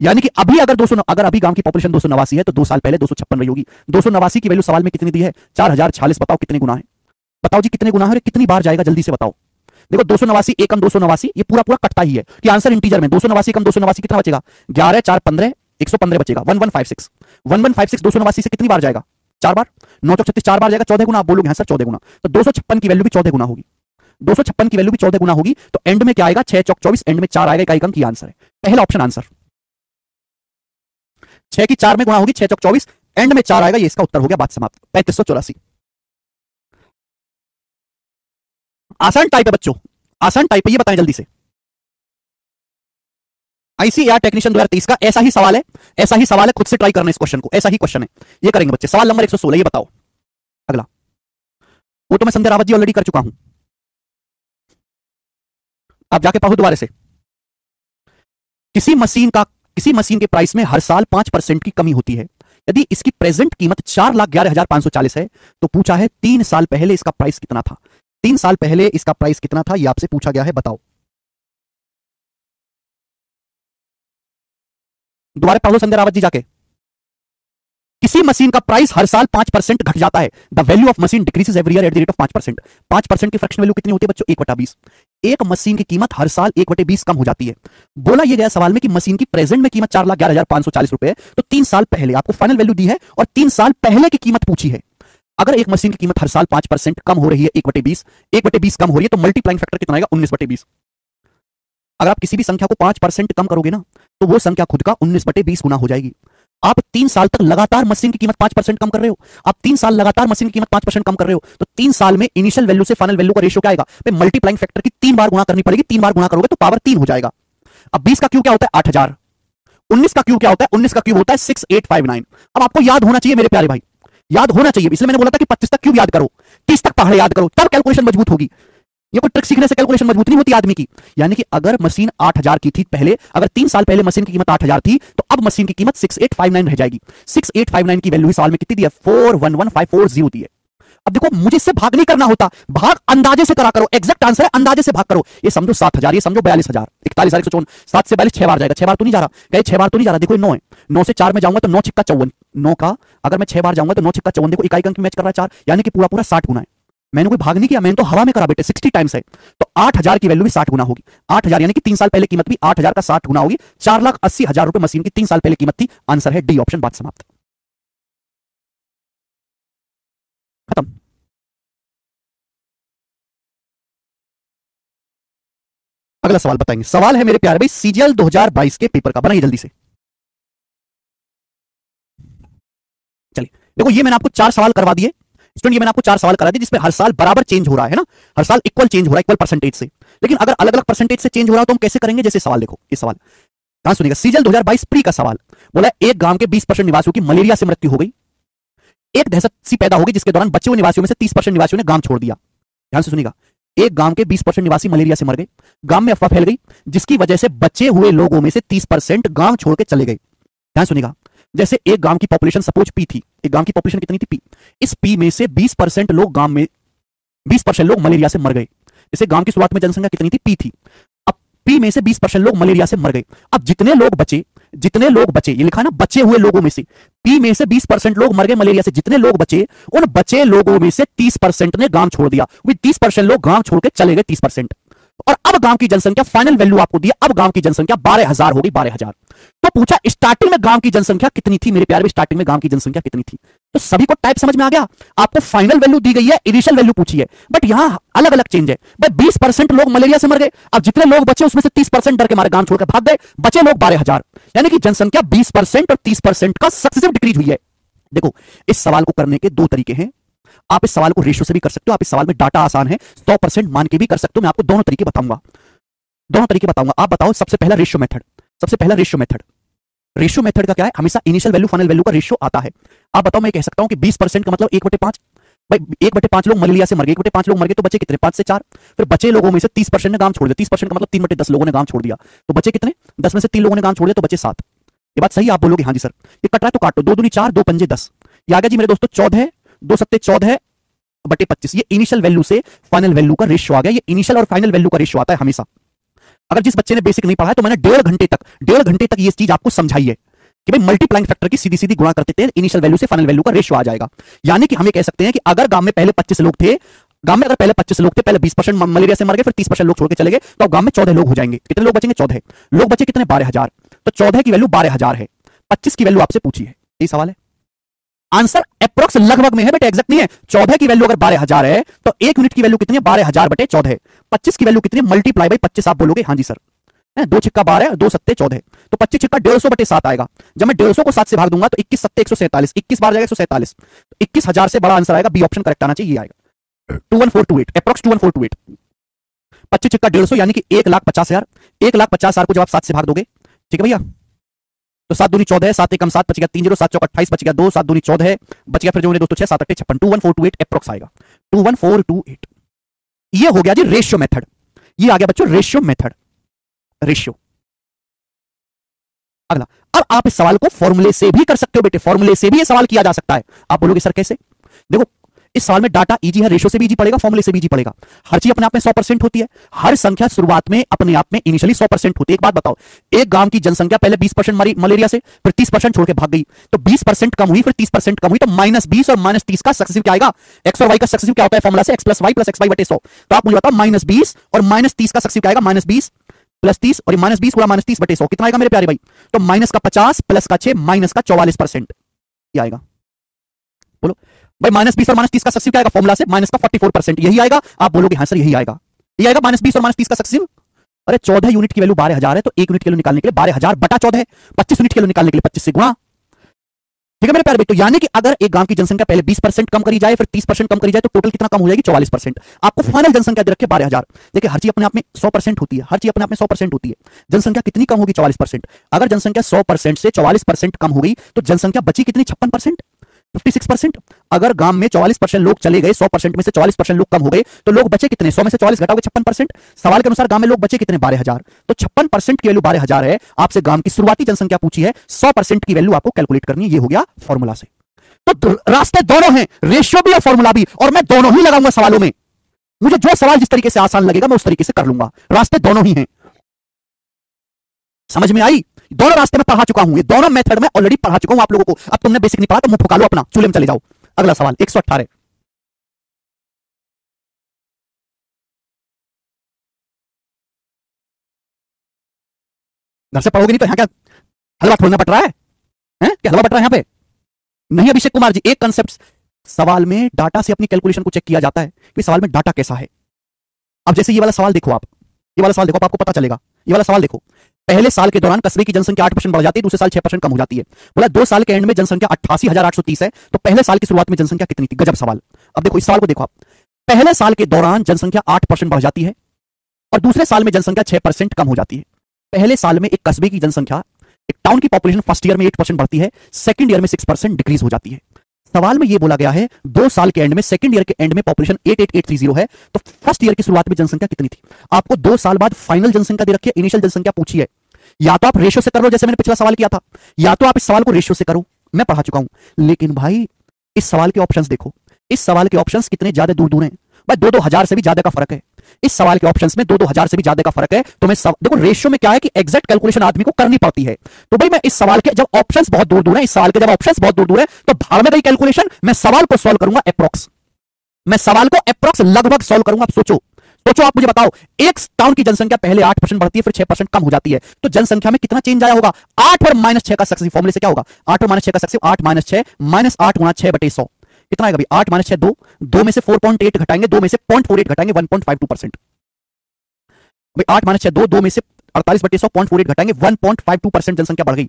यानी कि अभी अगर अभी गांव की पॉपुलेशन 289 है तो 2 साल पहले 256 रही होगी। 289 की वैल्यू सवाल में कितनी दी है? 4,046। बताओ कितने गुना है? बताओ जी कितने गुना है? कितनी बार जाएगा? जल्दी से बताओ। देखो 289 एकम 289, ये पूरा पूरा कटता ही है कि आंसर इंटीजर में 289 एकम 289 कितना बचेगा? 11 4 15 115 बचेगा, 1156। 1156 289 से कितनी बार जाएगा? 4 बार। 9 36 4 बार जाएगा, 14 गुना। आप बोलोगे हाँ सर 14 गुना, तो 256 की वैल्यू भी 14 गुना होगी। 256 की वैल्यू भी 14 गुना होगी तो एंड में क्या आएगा? 6 चौक 24, एंड में 4 आएगा, इकाई अंक। की आंसर है पहला ऑप्शन आंसर। 6 की 4 में गुणा होगी, 6 चौक 24, एंड में 4 आएगा, ये इसका उत्तर हो गया, बात समाप्त। 3584। आसान टाइप है बच्चों, आसान टाइप है, ये बताएं जल्दी से। आईसीएआर टेक्नीशियन 2023 का ऐसा ही सवाल है, ऐसा ही सवाल है, खुद से ट्राई करना इस क्वेश्चन को, ऐसा ही क्वेश्चन है, ये करेंगे बच्चे। सवाल नंबर 116, ये बताओ। अगला वो तो मैं संध्या रावत जी ऑलरेडी कर चुका हूं, आप जाके पढ़ो दोबारा से। किसी मशीन के प्राइस में हर साल 5% की कमी होती है। यदि इसकी प्रेजेंट कीमत 4,11,540 है तो पूछा है 3 साल पहले इसका प्राइस कितना था? 3 साल पहले इसका प्राइस कितना था, यह आपसे पूछा गया है, बताओ। दोबारा पढ़ो संध्या रावत जी जाके। किसी मशीन का प्राइस हर साल 5% घट जाता है। The value of machine decreases every year eight the rate of 5%। 5% की फ्रैक्शन वैल्यू कितनी होती है बच्चों? 1/20। एक मशीन की कीमत हर साल 1/20 कम हो जाती है। बोला यह गया सवाल में कि मशीन की प्रेजेंट में कीमत 4,11,540 रुपए है, तो 3 साल पहले आपको फाइनल वैल्यू दी है और 3 साल पहले की कीमत पूछी है। अगर एक मशीन की कीमत हर साल 5% कम हो रही है, 1/20, 1/20 कम हो रही है, तो मल्टीप्लाइंग फैक्टर कितना आएगा? 19/20। अगर आप किसी भी संख्या को 5% कम करोगे ना, तो वो संख्या खुद का 19/20 गुना हो जाएगी। आप 3 साल तक लगातार मशीन की कीमत 5% कम कर रहे हो, आप 3 साल लगातार मशीन की कीमत 5% कम कर रहे हो, तो 3 साल में इनिशियल वैल्यू से फाइनल वैल्यू का रेशियो क्या आएगा? मल्टीप्लाइंग फैक्टर की 3 बार गुणा करनी पड़ेगी, 3 बार गुणा करोगे तो पावर 3 हो जाएगा। अब 20 का क्यूब क्या होता है? 8000। 19 का क्यूब क्या होता है? 19 का क्यूब होता है 6859। अब आपको याद होना चाहिए मेरे प्यारे भाई, याद होना चाहिए, इसलिए मैंने बोला था कि 25 तक क्यूब याद करो, 30 तक पहाड़े याद करो, तब कैलकुलेशन मजबूत होगी। ये कोई ट्रिक सीखने से कैलकुलेशन मजबूत नहीं होती आदमी की। यानी कि अगर मशीन 8000 की थी पहले, अगर 3 साल पहले मशीन की कीमत 8000 थी, तो अब मशीन की कीमत 6859 रह जाएगी। 6859 की वैल्यू इस साल में कितनी दी है? 411540 दी है। अब देखो, मुझे इससे भाग नहीं करना होता, भाग अंदाजे से करा करो, एग्जैक्ट आंसर है, अंदाजे से भाग करो। ये समझो 7000, ये समझो 42000, 41,154, 7 से 42 6 बार जाएगा, 6 बार तो नहीं जा रहा, कहे 6 बार तो नहीं जा रहा। देखो 9 है, 9 से 4 में जाऊंगा तो 9 छिक्का 54, 9 का अगर मैं 6 बार जाऊंगा तो 9 छिक्का 54, देखो इकाई अंक मैच कर रहा है 4, यानी कि पूरा पूरा 60 गुना है। मैंने कोई भाग नहीं किया, मैंने तो हवा में करा बेटे, 60 टाइम्स है, तो 8000 की वैल्यू भी 60 गुना होगी। 8000 यानी कि 3 साल पहले कीमत भी 8000 का 60 गुना होगी। 4,80,000 रुपए मशीन की 3 साल पहले कीमत थी। आंसर है डी ऑप्शन, बात समाप्त, खत्म। अगला सवाल बताएंगे। सवाल है मेरे प्यारे भाई सीजीएल 2022 के पेपर का, बनाइए जल्दी से। चलिए देखो, ये मैंने आपको 4 सवाल करवा दिए स्टूडेंट, ये मैंने आपको 4 सवाल करा दिए जिसमें हर साल बराबर चेंज हो रहा है ना, हर साल इक्वल चेंज हो रहा है, इक्वल परसेंटेज से। लेकिन अगर अलग अलग परसेंटेज से चेंज हो रहा हो तो हम कैसे करेंगे? जैसे सवाल देखो, ये सवाल ध्यान सुनिएगा, सीजीएल 2022 प्री का सवाल बोला, एक गांव के 20% निवासियों की मलेरिया से मृत्यु हो गई। एक दहशत सी पैदा होगी जिसके दौरान बचे हुए निवासियों में से 30% निवासियों ने गांव छोड़ दिया। ध्यान से सुनिएगा, एक गांव के 20% निवासी मलेरिया से मर गए, गांव में अफवाह फैल गई जिसकी वजह से बचे हुए लोगों में से 30% गांव छोड़ के चले गए। ध्यान सुनिएगा, जैसे एक गांव की पॉपुलेशन सपोज पी थी, एक गांव की पॉपुलेशन कितनी थी? पी। इस पी में से 20% लोग गांव में 20% लोग मलेरिया से मर गए। जैसे गांव की शुरुआत में जनसंख्या कितनी थी? पी थी। अब पी में से 20% लोग मलेरिया से मर गए। अब जितने लोग बचे, ये लिखा है ना, बचे हुए लोगों में से, पी में से 20% लोग मर गए मलेरिया से, जितने लोग बचे उन बचे लोगों में से 30% ने गांव छोड़ दिया। 30% लोग गांव छोड़ के चले गए, 30%। और अब गांव की जनसंख्या, फाइनल वैल्यू आपको दी, अब गांव की जनसंख्या 12000 होगी, 12000। तो पूछा स्टार्टिंग में गांव की जनसंख्या कितनी थी मेरे प्यारे? स्टार्टिंग में गांव की जनसंख्या कितनी थी? तो सभी को टाइप समझ में आ गया। आपको फाइनल वैल्यू दी गई है, इनिशियल वैल्यू पूछी है, बट यहां अलग अलग चेंज है। भाई 20% लोग मलेरिया से मर गए, अब जितने लोग बचे उसमें से 30% डर के मारे गांव छोड़कर भाग गए, बचे लोग 12000, यानी कि जनसंख्या 20% और 30% का सक्सेसिव डिक्रीज हुई है। देखो, इस सवाल को करने के 2 तरीके हैं। आप इस सवाल को रेशियो से भी कर सकते हो, आप इस सवाल में डाटा आसान है, 100% मान के भी कर सकते हो। मैं आपको दोनों तरीके बताऊंगा, दोनों तरीके बताऊंगा। आप बताओ, सबसे पहला रेशियो मेथड, सबसे पहला रेशियो मेथड। रेशियो मेथड का क्या है? हमेशा इनिशियल वैल्यू फाइनल वैल्यू का रेशियो आता है। आप बताओ, मैं कह सकता हूं कि 20% का मतलब 1/5। भाई 1/5 लोग मलेरिया से मर गए, 1/5 लोग मर गए तो बचे कितने? 5 से 4। फिर बचे लोगों में से 30% ने गांव छोड़ दिया, 30% का मतलब 3/10 लोगों ने गांव छोड़ दिया, तो बचे कितने? 10 में से 3 लोगों ने गांव छोड़ दिया, तो बचे 7। ये बात सही है? आप बोलोगे हाँ जी सर। ये कट रहा है तो काटो, 2 दूनी 4, 2 पंजे 10। ये आ गया जी मेरे दोस्तों 14, 2 सत्ते 14/25। ये इनिशियल वैल्यू से फाइनल वैल्यू का रेशियो आ गया। ये इनिशियल और फाइनल वैल्यू का रेशियो आता है हमेशा। अगर जिस बच्चे ने बेसिक नहीं पढ़ा है तो मैंने 1.5 घंटे तक ये चीज आपको समझाई है कि भाई मल्टीप्लाइंग फैक्टर की सीधी सीधी गुणा करते थे, इनिशियल वैल्यू से फाइनल वैल्यू का रेशियो आ जाएगा। यानी कि हम ये कह सकते हैं कि अगर गांव में पहले 25 लोग थे, गांव में अगर पहले 25 लोग थे, पहले 20% मलेरिया से मर गए, फिर 30% लोग छोड़ के चले गए, तो अब गांव में 14 लोग हो जाएंगे। कितने लोग बचेंगे? 14 लोग बचे। कितने? 12000। तो 14 की वैल्यू 12000 है, 25 की वैल्यू आपसे पूछी है, यही सवाल है। आंसर अप्रोक्स लगभग में है बेटे, एग्जैक्ट नहीं है। 14 की वैल्यू अगर 12000 है तो 1 यूनिट की वैल्यू कितनी है? 12000/14। 25 की वैल्यू कितनी है? Multiply by 25। आप बोलोगे हाँ जी सर, 2 छिक्का 12, 2 सत्ते 14, तो 25 छिक्का 150/7 आएगा। जब मैं 150 को 7 से भाग दूंगा तो 21 सत्ते 147, 21 बार जाएगा 147, तो 21000 से बड़ा आंसर आएगा, बी ऑप्शन करेक्ट आना चाहिए, ये आएगा 21428, अप्रोक्स 21428। 25 छिक्का 150 यानी कि 1,50,000, 1,50,000 को जब आप 7 से भाग दोगे, ठीक है भैया, तो 7 दूनी 14, 7 एकम 7, बच गया 3 0, 7 चौक 28, बच गया 2, 7 दूनी 14, बच गया फिर जो मेरे दोस्तों 6 7 8 56, 21428 अप्रोक्स आएगा, 21428। ये हो गया जी रेशियो मेथड। ये आ गया बच्चों रेशियो मेथड, रेशियो। अगला, अब आप इस सवाल को फॉर्मूले से भी कर सकते हो बेटे, फॉर्मूले से भी ये सवाल किया जा सकता है। आप बोलोगे सर कैसे? देखो, इस सवाल में डाटा इजी है, रेशियो से भी इजी पड़ेगा, फॉर्मूले से भी इजी पड़ेगा। हर चीज अपने आप में 100% होती है, हर संख्या शुरुआत में अपने आप में इनिशियली 100% होती है। एक बात बताओ, एक गांव की जनसंख्या पहले 20% मरी मलेरिया से, फिर 30% छोड़ के भाग गई, तो 20% कम हुई, फिर 30% कम हुई, तो -20 और -30 का सक्सेसिव क्या आएगा? एक्स और वाई का सक्सेसिव क्या होता है फॉर्मूला से? x + y + xy/100। तो आप मुझे बताओ -20 और -30 का सक्सेसिव क्या आएगा? -20 + 30 और -20 गुणा -30/100 कितना आएगा मेरे प्यारे भाई? तो -50 + का 6 -44% ये आएगा। बोलो भाई -20 और -30 का सक्सेसिव क्या आएगा फॉर्मूला से? माइनस का 44%, यही आएगा। आप बोलोगे हाँ सर यही आएगा, यही आएगा -20 और -30 का सक्सेसिव। अरे 14 यूनिट की वैल्यू 12,000 है, तो 1 यूनिट की वैल्यू निकालने के लिए 12,000 बटा 14 है, 25 यूनिट की वैल्यू निकालने के लिए 25 से गुणा। ठीक है मेरे प्यारे बेटो, यानी कि अगर एक गांव की जनसंख्या पहले 20% कम करी जाए, फिर 30% कम करी जाए, तो टोटल कितना कम हो जाएगी? 44%। आपको फाइनल जनसंख्या दे रखी है 12,000। देखिए हर चीज अपने आप में 100% होती है, हर चीज अपने आप में 100% होती है। जनसंख्या कितनी कम होगी? 44%। अगर जनसंख्या 100% से 44% कम हो गई तो जनसंख्या बची कितनी? 56%, 56%। अगर गांव में 44% लोग चले गए, 100% में से 44% लोग कम हो गए, तो लोग बचे कितने? 100 में से 44 घटाओगे 56%। सवाल के अनुसार गांव में लोग बचे कितने? 12,000। तो 56% की वैल्यू 12,000 है। आपसे गांव की शुरुआती जनसंख्या पूछी है, 100% की वैल्यू आपको कैलकुलेट करनी है। ये हो गया फॉर्मूला से। तो रास्ते दोनों हैं, रेशियो भी और फॉर्मूला भी, और मैं दोनों ही लगाऊंगा सवालों में। मुझे जो सवाल जिस तरीके से आसान लगेगा मैं उस तरीके से कर लूंगा। रास्ते दोनों ही हैं, समझ में आई? दोनों रास्ते में पढ़ा चुका हूं, ये दोनों मेथड में ऑलरेडी पढ़ा चुका हूं आप लोगों को। अब तुमने बेसिक नहीं पढ़ा तो मुंह फुका लो अपना, चूल्हे में चले जाओ। अगला सवाल 118। घर से पढ़ोगे नहीं तो यहां क्या हलवा खोलना पड़ रहा है? क्या हलवा बट रहा है यहाँ पे? नहीं अभिषेक कुमार जी, एक कंसेप्ट सवाल में डाटा से अपनी कैलकुलेशन को चेक किया जाता है कि सवाल में डाटा कैसा है। अब जैसे ये वाला सवाल देखो, आप ये वाला सवाल देखो, आपको पता चलेगा। ये वाला सवाल देखो, पहले साल के दौरान कस्बे की जनसंख्या 8% बढ़ जाती है, दूसरे साल 6% कम हो जाती है। बोला 2 साल के एंड में जनसंख्या 88,830 है, तो पहले साल की शुरुआत में जनसंख्या कितनी थी? गजब सवाल। अब देखो इस सवाल को देखो आप, पहले साल के दौरान जनसंख्या 8% बढ़ जाती है और दूसरे साल में जनसंख्या 6% कम हो जाती है। पहले साल में एक कस्बे की जनसंख्या, एक टाउन की पॉपुलेशन फर्स्ट ईयर में 8% बढ़ती है, सेकंड ईयर में 6% डिक्रीज हो जाती है। सवाल में यह बोला गया है 2 साल के एंड में, सेकंड ईयर के एंड में पॉपुलेशन 88830 है, तो फर्स्ट ईयर की शुरुआत में जनसंख्या कितनी थी? आपको 2 साल बाद फाइनल जनसंख्या दे रखी है, इनिशियल जनसंख्या पूछी है। या तो आप रेशियो से कर लो जैसे मैंने पिछला सवाल किया था, या तो आप इस सवाल को रेशियो से करो, मैं पढ़ा चुका हूं। लेकिन भाई इस सवाल के ऑप्शंस देखो, इस सवाल के ऑप्शंस कितने ज्यादा दूर दूर हैं भाई, 2-2 हजार से भी ज्यादा का फर्क है। इस सवाल के ऑप्शंस में 2-2 हजार से भी ज्यादा का फर्क है। तो मैं देखो रेशियो में क्या है कि एग्जैक्ट कैलकुलेशन आदमी को करनी पड़ती है। तो भाई मैं इस सवाल के जब ऑप्शंस बहुत दूर दूर है, इस सवाल के जब ऑप्शंस बहुत दूर दूर है, तो भाड़ में गई कैलकुलेशन, मैं सवाल को सॉल्व करूंगा अप्रोक्स, मैं सवाल को अप्रोक्स लगभग सॉल्व करूंगा। आप सोचो सोचो, आप मुझे बताओ, एक टाउन की जनसंख्या पहले 8% बढ़ती है, फिर 6% कम हो जाती है, तो जनसंख्या में कितना चेंज आया होगा? 8 और -6 का सक्सेसिव फॉर्मूले से क्या होगा? 8 और -6 का सक्सेसिव, 8 - 6 -8 गुणा 6/100 कितना आएगा भाई? 8 - 6 2, 2 में से 4.8 घटाएंगे, 2 में से 0.48 घटाएंगे, 1.52%। भाई 8 - 6 2, 2 में से 48/100 0.48 घटाएंगे, 1.52% जनसंख्या बढ़ गई।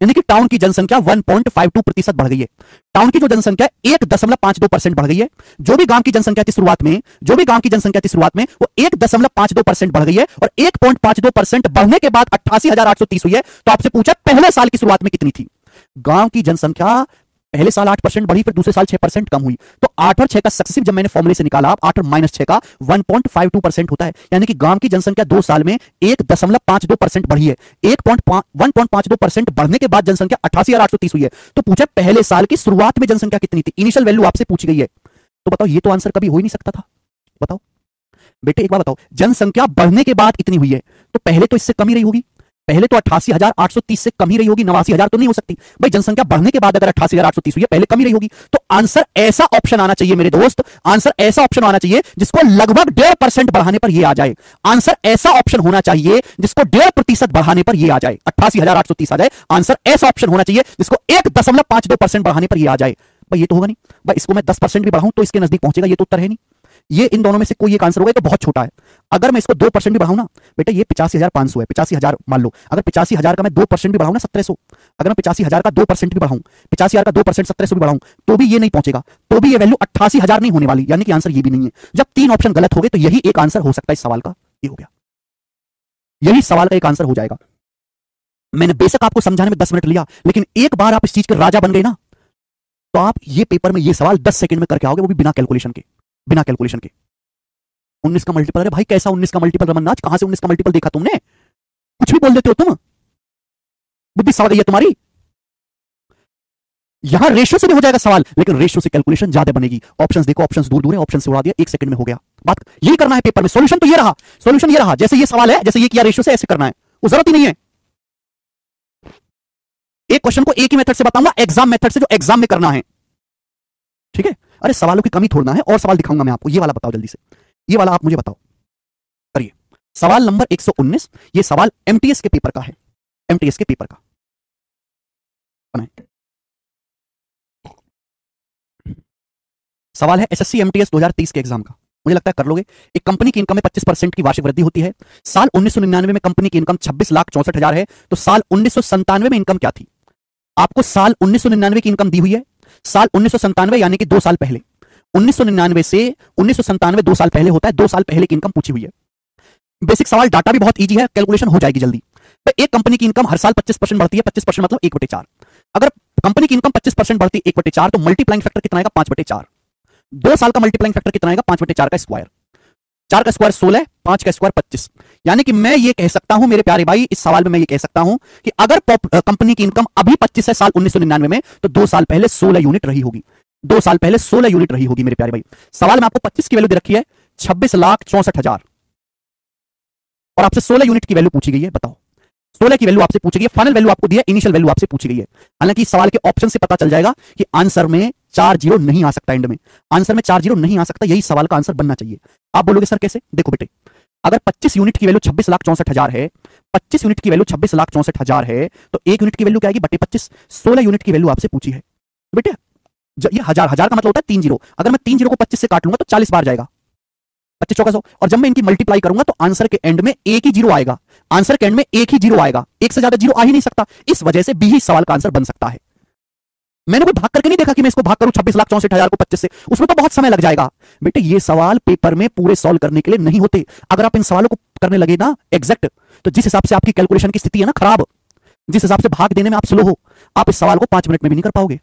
यानी कि टाउन की जनसंख्या 1.52% बढ़ गई है। टाउन की जो जनसंख्या 1.52% बढ़ गई है। जो भी गांव की जनसंख्या थी शुरुआत में, जो भी गांव की जनसंख्या थी शुरुआत में, वो 1.52% बढ़ गई है, और 1.52% बढ़ने के बाद 88,830 हुई है। तो आपसे पूछा पहले साल की शुरुआत में कितनी थी? गांव की जनसंख्या पहले साल 8% बढ़ी, फिर दूसरे साल 6% कम हुई। तो 8 और 6 का सक्सेसिव जब मैंने फॉर्मूले से निकाला, 8 और -6 का 1.52% होता है। यानी कि गांव की जनसंख्या 2 साल में 1.52% बढ़ी है। 1.52% बढ़ने के बाद जनसंख्या 88,830 हुई है। तो पूछा पहले साल की शुरुआत में जनसंख्या कितनी थी? इनिशियल वैल्यू आपसे पूछी गई है। तो बताओ, ये तो आंसर कभी हो ही नहीं सकता था। बताओ बेटे, एक बार बताओ, जनसंख्या बढ़ने के बाद इतनी हुई है, तो पहले तो इससे कम ही रही होगी। पहले तो 88,830 से कम ही रही होगी, 89,000 तो नहीं हो सकती भाई। जनसंख्या बढ़ने के बाद अगर 88,830 हुई है, पहले कम ही रही होगी। तो आंसर ऐसा ऑप्शन आना चाहिए मेरे दोस्त, आंसर ऐसा ऑप्शन आना चाहिए जिसको लगभग 1.5% बढ़ाने पर यह आ जाए। आंसर ऐसा ऑप्शन होना चाहिए जिसको 1.5% बढ़ाने पर यह आ जाए, 88,830 आ जाए। आंसर ऐसा ऑप्शन होना चाहिए जिसको 1.52% बढ़ाने पर यह आ जाए। भाई ये तो होगा नहीं भाई, इसको मैं 10% भी बढ़ाऊं तो इसके नजदीक पहुंचेगा, ये तो उत्तर है नहीं। ये इन दोनों में से कोई एक आंसर होगा, तो बहुत छोटा है। अगर मैं इसको 2% भी बढ़ाऊं ना बेटा, ये 85,500 है, 85,000 मान लो। अगर 85,000 का मैं 2% भी बढ़ाऊं ना, 1700, अगर मैं 85,000 का 2% भी बढ़ाऊं, 85,000 का 2% 1700 भी बढ़ाऊं, तो भी ये नहीं पहुंचेगा, तो भी ये वैल्यू 88,000 नहीं होने वाली। यानी कि आंसर ये भी नहीं है। जब 3 ऑप्शन गलत हो गए तो यही एक आंसर हो सकता है इस सवाल का। ये हो गया, यही सवाल का एक आंसर हो जाएगा। मैंने बेशक आपको समझाने में 10 मिनट लिया, लेकिन एक बार आप इस चीज के राजा बन गए ना, तो आप ये पेपर में ये सवाल 10 सेकंड में करके आओगे, वो भी बिना कैलकुलेशन के, बिना कैलकुलेशन के। 19 का मल्टीपल, अरे भाई कैसा 19 का मल्टीपल रमन्नाज, कहां से 19 का मल्टीपल देखा तुमने? कुछ भी बोल देते हो तुम, बुद्धि सड़ गई है तुम्हारी। यहां रेशियो से भी हो जाएगा सवाल, लेकिन रेशियो से कैलकुलेशन ज्यादा बनेगी। ऑप्शंस देखो, ऑप्शंस दूर दूर है, ऑप्शन से उड़ा दिया, 1 सेकंड में हो गया। बात यही करना है पेपर में। सॉल्यूशन तो ये रहा, सॉल्यूशन ये रहा, जैसे ये सवाल है, जैसे ये किया रेशियो से, ऐसे करना है, वो जरूरत ही नहीं है। एक क्वेश्चन को एक ही मेथड से बताऊंगा, एग्जाम मेथड से, जो एग्जाम में करना है, ठीक है? अरे सवालों की कमी थोड़ना है, और सवाल दिखाऊंगा मैं आपको। ये वाला बताओ जल्दी से, ये वाला आप मुझे बताओ, करिए। सवाल नंबर 119, ये सवाल एमटीएस के पेपर का है, एमटीएस के पेपर का बनाए। सवाल है एसएससी एमटीएस 2030 के एग्जाम का, मुझे लगता है कर लोगे। एक कंपनी की इनकम में 25% की वार्षिक वृद्धि होती है। साल 1999 में कंपनी की इनकम 26,64,000 है, तो साल 1997 में इनकम क्या थी? आपको साल 1999 की इनकम दी हुई है। साल 1997 यानी कि 2 साल पहले, 1999 से 1997 2 साल पहले होता है, 2 साल पहले की इनकम पूछी हुई है। बेसिक सवाल, डाटा भी बहुत इजी है, कैलकुलेशन हो जाएगी जल्दी। तो एक कंपनी की इनकम हर साल 25% बढ़ती है, 25% मतलब 1/4। अगर कंपनी की इनकम 25% बढ़ती है 1/4, तो मल्टीप्लाइंग फैक्टर कितना आएगा? 5/4। 2 साल का मल्टीप्लाइंग फैक्टर कितना आएगा? 5/4 का स्क्वायर। 4 का स्क्वायर 16, 5 का स्क्वायर 25। यानी कि मैं ये कह सकता हूं मेरे प्यारे भाई, इस सवाल में मैं ये कह सकता हूं कि अगर कंपनी की इनकम अभी 25 है साल 1999 में, तो 2 साल पहले 16 यूनिट रही होगी। 2 साल पहले 16 यूनिट रही होगी मेरे प्यारे भाई। सवाल में आपको 25 की वैल्यू दे रखी है 26,64,000 और आपसे 16 यूनिट की वैल्यू पूछी गई है। बताओ, 16 की वैल्यू आपसे पूछी गई है, फाइनल वैल्यू आपको दी है, इनिशियल वैल्यू आपसे पूछी गई है। हालांकि इस सवाल के ऑप्शन से पता चल जाएगा कि आंसर में 4 जीरो नहीं आ सकता, एंड में आंसर में 4 जीरो नहीं आ सकता, यही सवाल का आंसर बनना चाहिए। आप बोलोगे सर कैसे? देखो बेटे, अगर 25 यूनिट की वैल्यू 26,64,000 है, 25 यूनिट की वैल्यू 26,64,000 है, तो 1 यूनिट की वैल्यू क्या आएगी? बटे 25। 16 यूनिट की वैल्यू आपसे पूछी है। तो बेटे ये हजार हजार का मतलब होता है 3 जीरो। अगर मैं 3 जीरो को 25 से काट लूंगा तो 40 बार जाएगा, 25 चौका 100। और जब मैं इनकी मल्टीप्लाई करूंगा तो आंसर के एंड में एक ही जीरो आएगा। आंसर के एंड में एक ही जीरो आएगा, एक से ज्यादा जीरो आ ही नहीं सकता। इस वजह से बी ही सवाल का आंसर बन सकता है। मैंने कोई भाग करके नहीं देखा कि मैं इसको भाग करूं 26,64,000 को 25 से, उसमें तो बहुत समय लग जाएगा। बेटे ये सवाल पेपर में पूरे सॉल्व करने के लिए नहीं होते। अगर आप इन सवालों को करने लगे ना एग्जैक्ट, तो जिस हिसाब से आपकी कैलकुलेशन की स्थिति है ना खराब, जिस हिसाब से भाग देने में आप स्लो हो, आप इस सवाल को 5 मिनट में भी नहीं कर पाओगे।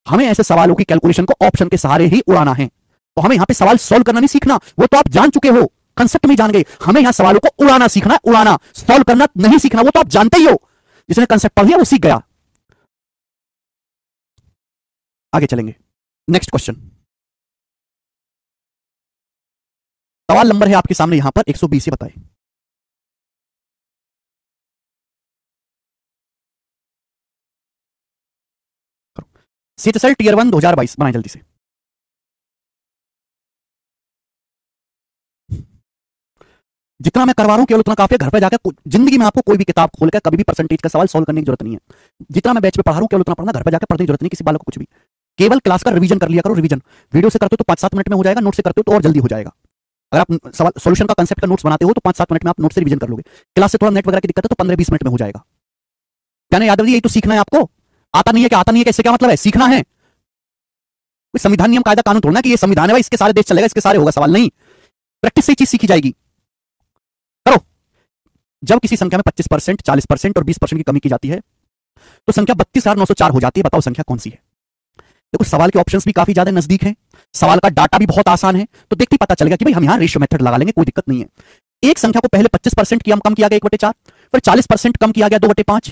हमें ऐसे सवालों की कैलकुलेशन को ऑप्शन के सहारे ही उड़ाना है। तो हमें यहां पे सवाल सॉल्व करना नहीं सीखना, वो तो आप जान चुके हो, कंसेप्ट में जान गए। हमें यहां सवालों को उड़ाना सीखना है, उड़ाना, सॉल्व करना नहीं सीखना, वो तो आप जानते ही हो। जिसने कंसेप्ट पढ़ लिया वो सीख गया। आगे चलेंगे, नेक्स्ट क्वेश्चन। सवाल नंबर है आपके सामने यहां पर 120 से बताए। सीएचएसएल टीयर 1 2022 बनाए जल्दी से। जितना मैं करवा रहा हूं केवल उतना काफी है। घर पे जाकर जिंदगी में आपको कोई भी किताब खोलकर कभी भी परसेंटेज का सवाल सॉल्व करने की जरूरत नहीं है। जितना मैं बैच पे पढ़ा रहा हूं केवल उतना पढ़ना, घर पे जाकर पढ़ने की जरूरत नहीं किसी बालक को कुछ भी। केवल क्लास का रिवीजन कर लिया करो। रिवीजन वीडियो से करते हो तो 5-7 मिनट में हो जाएगा, नोट से करते हो तो और जल्दी हो जाएगा। अगर आप सवाल सोल्यूशन का कंसेप्ट का नोट्स बनाते हो तो 5-7 मिनट में आप नोट से रिवीजन कर लोगे। क्लास से थोड़ा नेट वगैरह की दिक्कत है तो 15-20 मिनट में हो जाएगा। क्या नहीं याद रही? यही तो सीखना है आपको। आता नहीं है क्या? आता नहीं है कैसे? क्या मतलब है? सीखना है। कोई संविधान नियम कायदा कानून थोड़ा ना कि ये संविधान है भाई इसके सारे देश चलेगा, इसके सारे होगा, सवाल नहीं। प्रैक्टिस से चीज सीखी जाएगी। करो। जब किसी संख्या में 25%, 40% और 20% की कमी की जाती है तो संख्या 32,904 हो जाती है। बताओ संख्या कौन सी है? देखो सवाल के ऑप्शंस भी काफी ज्यादा नजदीक हैं, सवाल का डाटा भी बहुत आसान है, तो देखते ही पता चलेगा कि भाई हम यहां रेशियो मेथड लगा लेंगे, कोई दिक्कत नहीं है। एक संख्या को पहले 25% कम किया गया 1/4, फिर 40% कम किया गया 2/5,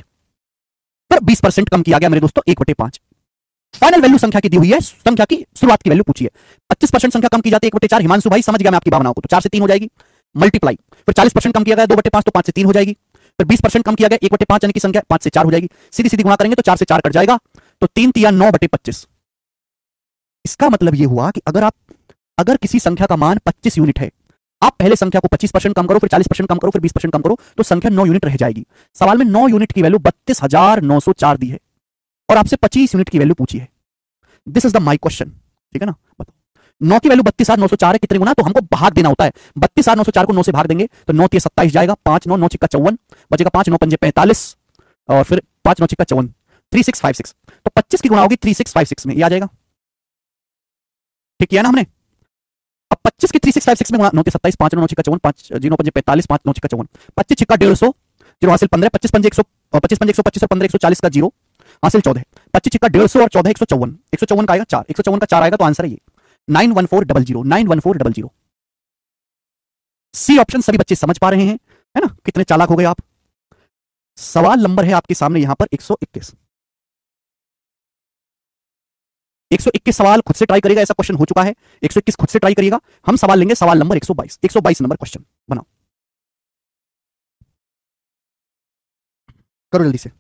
फिर 20% कम किया गया मेरे दोस्तों 1/5। फाइनल वैल्यू संख्या की दी हुई है, संख्या की शुरुआत की वैल्यू पूछी है। 25% संख्या कम की जाती है 1/4। हिमांशु भाई समझ गया मैं आपकी भावनाओं को, तो 4 से 3 हो जाएगी मल्टीप्लाई। फिर 40% कम किया गया 2/5 तो 5 से 3 हो जाएगी। फिर 20% कम किया गया 1/5 यानी कि संख्या 5 से 4 हो जाएगी। सीधी सीधी गुणा करेंगे तो 4 से 4 कट जाएगा, तो 3 तिया 9/25। इसका मतलब यह हुआ कि अगर किसी संख्या का मान 25 यूनिट है, आप पहले संख्या को 25% कम करो, फिर 40% कम करो, फिर 20% कम करो, तो संख्या 9 यूनिट रह जाएगी। सवाल में 9 यूनिट की वैल्यू 32,904 दी है और आपसे 25 यूनिट की वैल्यू पूछी है। This is the my question. ठीक है ना? बताओ 9 की वैल्यू 32,904 है, कितने गुना? तो हमको भाग देना होता है। 32,904 को 9 से भाग देंगे तो 9 तिया 27 जाएगा, 5 9 9 चिक्का 54 बचेगा, 5 9 पंजे 45 और फिर 5 9 चिक्का 54, 3656। तो 25 की गुणा होगी 3656 में, ये आ जाएगा। ठीक किया ना हमने? अब 25 की 3656 में गुणा, 9 के 27, 5 9 चिक्का 54, 5 9 पंजे 45, 5 9 चिक्का 54, 25 चिक्का 150, जीरो हासिल 15, 25 पंजे 100, 25 पंजे 125 और 15 140 का जीरो हासिल 14, 25 चिक्का 150 और 14 154, 154 का आएगा 4, 154 का 4 आएगा तो आंसर है ये 91400, 91400। सी ऑप्शन सभी बच्चे समझ पा रहे हैं, है ना? कितने चालाक हो गए आप। सवाल नंबर है आपके सामने यहां पर 121। 121 सवाल खुद से ट्राई करिएगा, ऐसा क्वेश्चन हो चुका है। 121 खुद से ट्राई करिएगा। हम सवाल लेंगे सवाल नंबर 122, 122 नंबर क्वेश्चन बनाओ, करो जल्दी से।